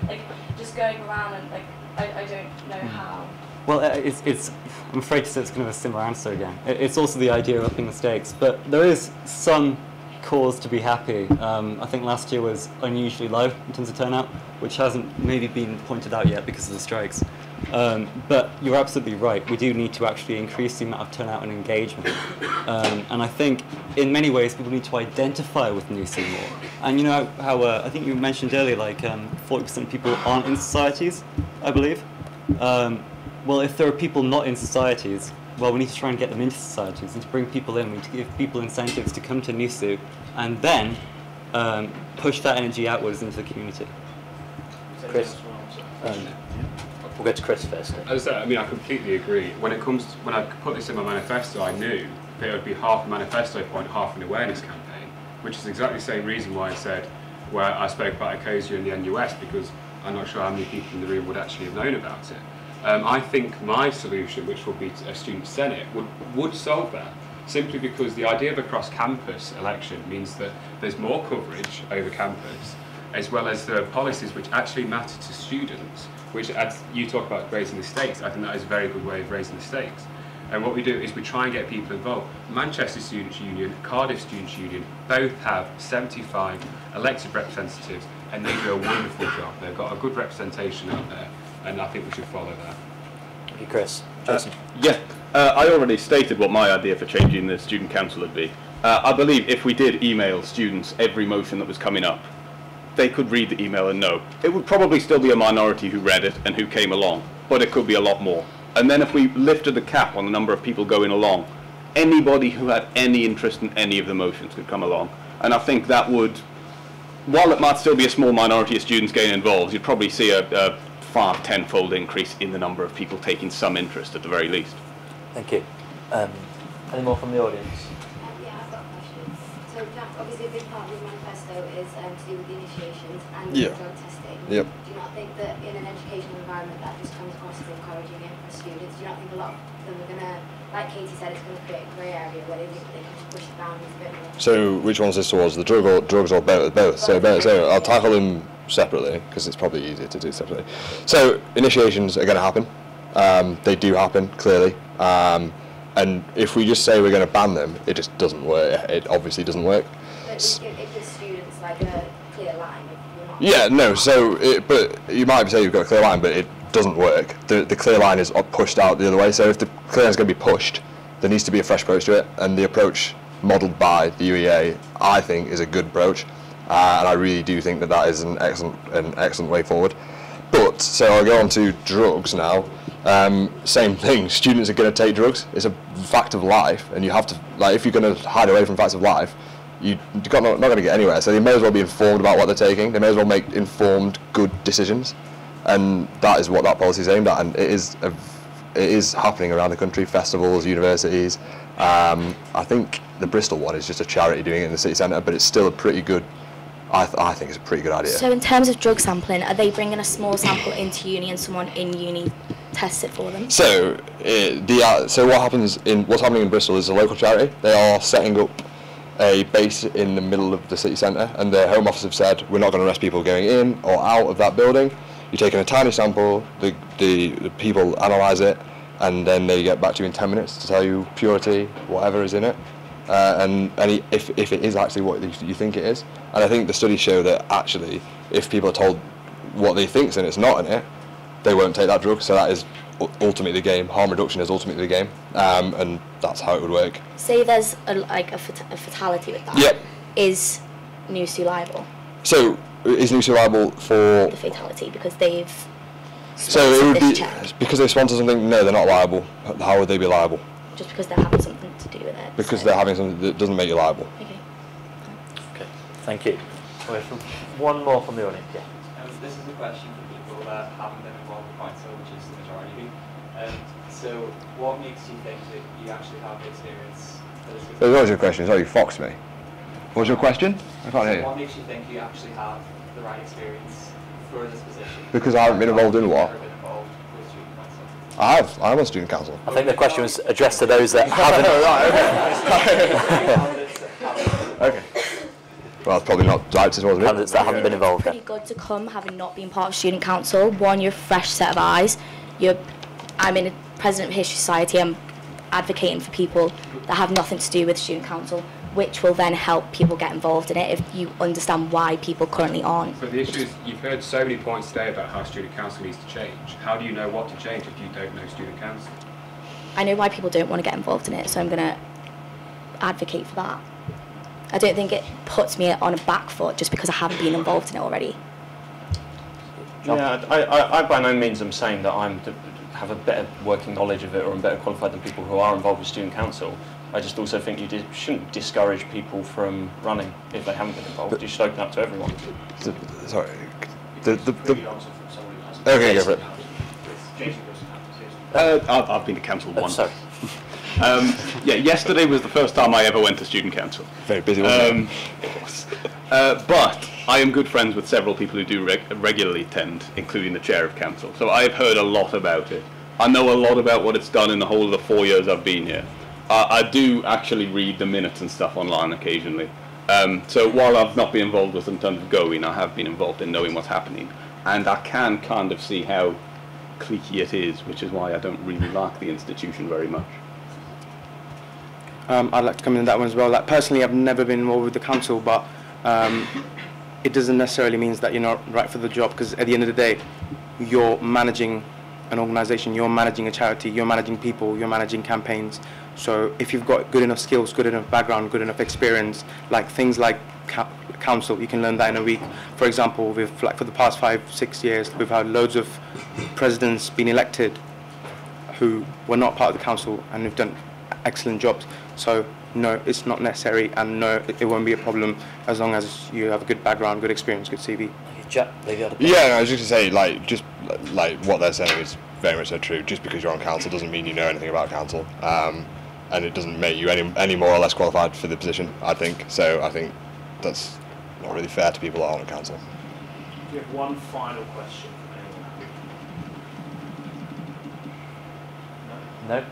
Like, just going around and, I don't know how. Well, I'm afraid to say it's kind of a similar answer again. It's also the idea of upping the stakes, but there is some cause to be happy. I think last year was unusually low in terms of turnout, which hasn't maybe been pointed out yet because of the strikes. But you're absolutely right. We do need to actually increase the amount of turnout and engagement. And I think in many ways people need to identify with NUSU more. And you know how I think you mentioned earlier, like 40% of people aren't in societies, I believe. Well, if there are people not in societies, well, we need to try and get them into societies and to bring people in. We need to give people incentives to come to NUSU and then push that energy outwards into the community. Chris? We'll go to Chris first. As I said, I mean, I completely agree. When I put this in my manifesto, I knew that it would be half a manifesto point, half an awareness campaign, which is exactly the same reason why I said, where I spoke about ECOSIA and the NUS, because I'm not sure how many people in the room would actually have known about it. I think my solution, which will be a student senate, would solve that, simply because the idea of a cross-campus election means that there's more coverage over campus, as well as there are policies which actually matter to students, which, as you talk about raising the stakes, I think that is a very good way of raising the stakes. And what we do is we try and get people involved. Manchester Students' Union, Cardiff Students' Union, both have 75 elected representatives, and they do a wonderful job. They've got a good representation out there, and I think we should follow that. Thank you, Chris. Jason? I already stated what my idea for changing the student council would be. I believe if we did email students every motion that was coming up, they could read the email and know. It would probably still be a minority who read it and who came along, but it could be a lot more. And then if we lifted the cap on the number of people going along, anybody who had any interest in any of the motions could come along. And I think that would, while it might still be a small minority of students getting involved, you'd probably see a 5-10-fold increase in the number of people taking some interest at the very least. Thank you. Any more from the audience? Yeah, I've got questions. So obviously a big part of the manifesto is to do with the initiations and drug testing. Yep. Do you not think that in an educational environment that just comes across as encouraging it for students? Do you not think a lot of them are going to, like Katie said, it's going to create a grey area where they think they can just push the boundaries a bit more? So which one's this towards, the drugs or both? So I'll tackle them separately because it's probably easier to do separately. So initiations are going to happen. They do happen, clearly. And if we just say we're going to ban them, it just doesn't work. It obviously doesn't work. But if the students like a clear line, if you're not... Yeah, no, so, but you might say you've got a clear line, but it doesn't work. The clear line is pushed out the other way, so if the clear line is going to be pushed, there needs to be a fresh approach to it, and the approach modelled by the UEA, I think, is a good approach, and I really do think that that is an excellent way forward. But, so I'll go on to drugs now. Same thing, students are going to take drugs. It's a fact of life, and you have to, like, if you're going to hide away from facts of life, you're not going to get anywhere. So they may as well be informed about what they're taking. They may as well make informed, good decisions, and that is what that policy is aimed at. And it is happening around the country, festivals, universities. I think the Bristol one is just a charity doing it in the city centre, but it's still a pretty good, I think it's a pretty good idea. So in terms of drug sampling, are they bringing a small sample into uni and someone in uni tests it for them? So what's happening in Bristol is a local charity. They are setting up a base in the middle of the city centre, and the Home Office have said, we're not going to arrest people going in or out of that building. You're taking a tiny sample, the people analyse it, and then they get back to you in 10 minutes to tell you purity, whatever is in it, and if it is actually what you think it is. And I think the studies show that actually, if people are told what they think's in it's not in it, they won't take that drug. So that is ultimately the game. Harm reduction is ultimately the game, and that's how it would work. Say there's a fatality with that. Yep. Is NUSU liable? So is NUSU liable for the fatality because they've so it would be because they sponsor something? No, they're not liable. How would they be liable? Just because they're having something to do with it. Because they're having something that doesn't make you liable. Okay. Okay. Thank you. One more from the audience. Yeah. This is a question for people that haven't been involved with council, which is the majority. So, what makes you think that you actually have the experience? What was your question? Sorry, you foxed me. What was your question? I can't hear you. What makes you think you actually have the right experience for this position? Because I haven't been involved in what? Never been involved with student council. I have. I'm on student council. I think the question was addressed to those that haven't. Okay. Well, it's probably not right towards me. Candidates that haven't been involved. Pretty good to come, having not been part of student council. One, you're a fresh set of eyes. I'm in a president of History Society. I'm advocating for people that have nothing to do with student council, which will then help people get involved in it if you understand why people currently aren't. But the issue is, you've heard so many points today about how student council needs to change. How do you know what to change if you don't know student council? I know why people don't want to get involved in it, so I'm going to advocate for that. I don't think it puts me on a back foot just because I haven't been involved in it already. Yeah, I by no means am saying that have a better working knowledge of it or I'm better qualified than people who are involved with student council. I just also think you shouldn't discourage people from running if they haven't been involved. You should open up to everyone. Sorry. Okay, go for it. I've been to council once. Sorry. Yeah, yesterday was the first time I ever went to student council. Very busy, wasn't it? But I am good friends with several people who do regularly attend, including the chair of council. So I've heard a lot about it. I know a lot about what it's done in the whole of the 4 years I've been here. I do actually read the minutes and stuff online occasionally. So while I've not been involved with in terms of going, I have been involved in knowing what's happening. And I can kind of see how cliquey it is, which is why I don't really like the institution very much. I'd like to come in on that one as well. Like, personally, I've never been involved with the council, but it doesn't necessarily mean that you're not right for the job, because at the end of the day, you're managing an organisation, you're managing a charity, you're managing people, you're managing campaigns. So if you've got good enough skills, good enough background, good enough experience, like things like council, you can learn that in a week. For example, for the past 5-6 years, we've had loads of presidents being elected who were not part of the council and who've done excellent jobs. So no, it's not necessary, and no, it won't be a problem as long as you have a good background, good experience, good CV. Yeah, no, I was just going to say, like what they're saying is very much so true. Just because you're on council doesn't mean you know anything about council, and it doesn't make you any more or less qualified for the position, I think. So I think that's not really fair to people that aren't on council. We have one final question from anyone.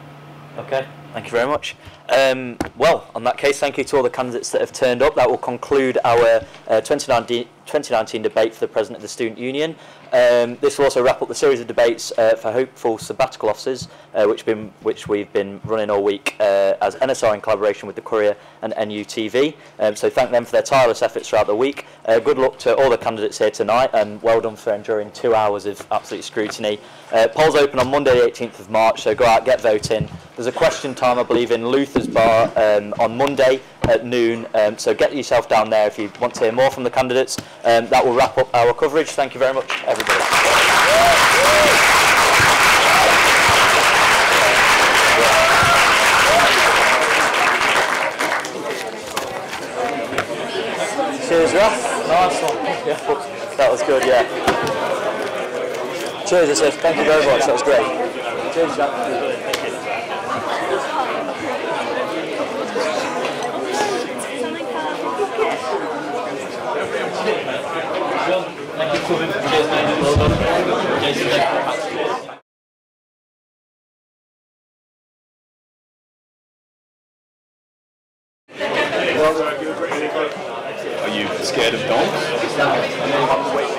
No? Okay, thank you very much. Well, on that case, thank you to all the candidates that have turned up. That will conclude our 2019 debate for the President of the Student Union. This will also wrap up the series of debates for hopeful sabbatical officers, which we've been running all week as NSR in collaboration with the Courier and NUTV. So thank them for their tireless efforts throughout the week. Good luck to all the candidates here tonight, and well done for enduring 2 hours of absolute scrutiny. Polls open on Monday the 18th of March, so go out, get voting. There's a question time, I believe, in Luther's Bar on Monday at noon, so get yourself down there if you want to hear more from the candidates. That will wrap up our coverage. Thank you very much, everybody. Cheers, Ross. Nice one. Yeah, that was good, yeah. Cheers, Asif. Thank you very much. That was great. Cheers, Jack. Thank you. Thank you for coming. Cheers, mate. Well done. Jason, Are you scared of dogs?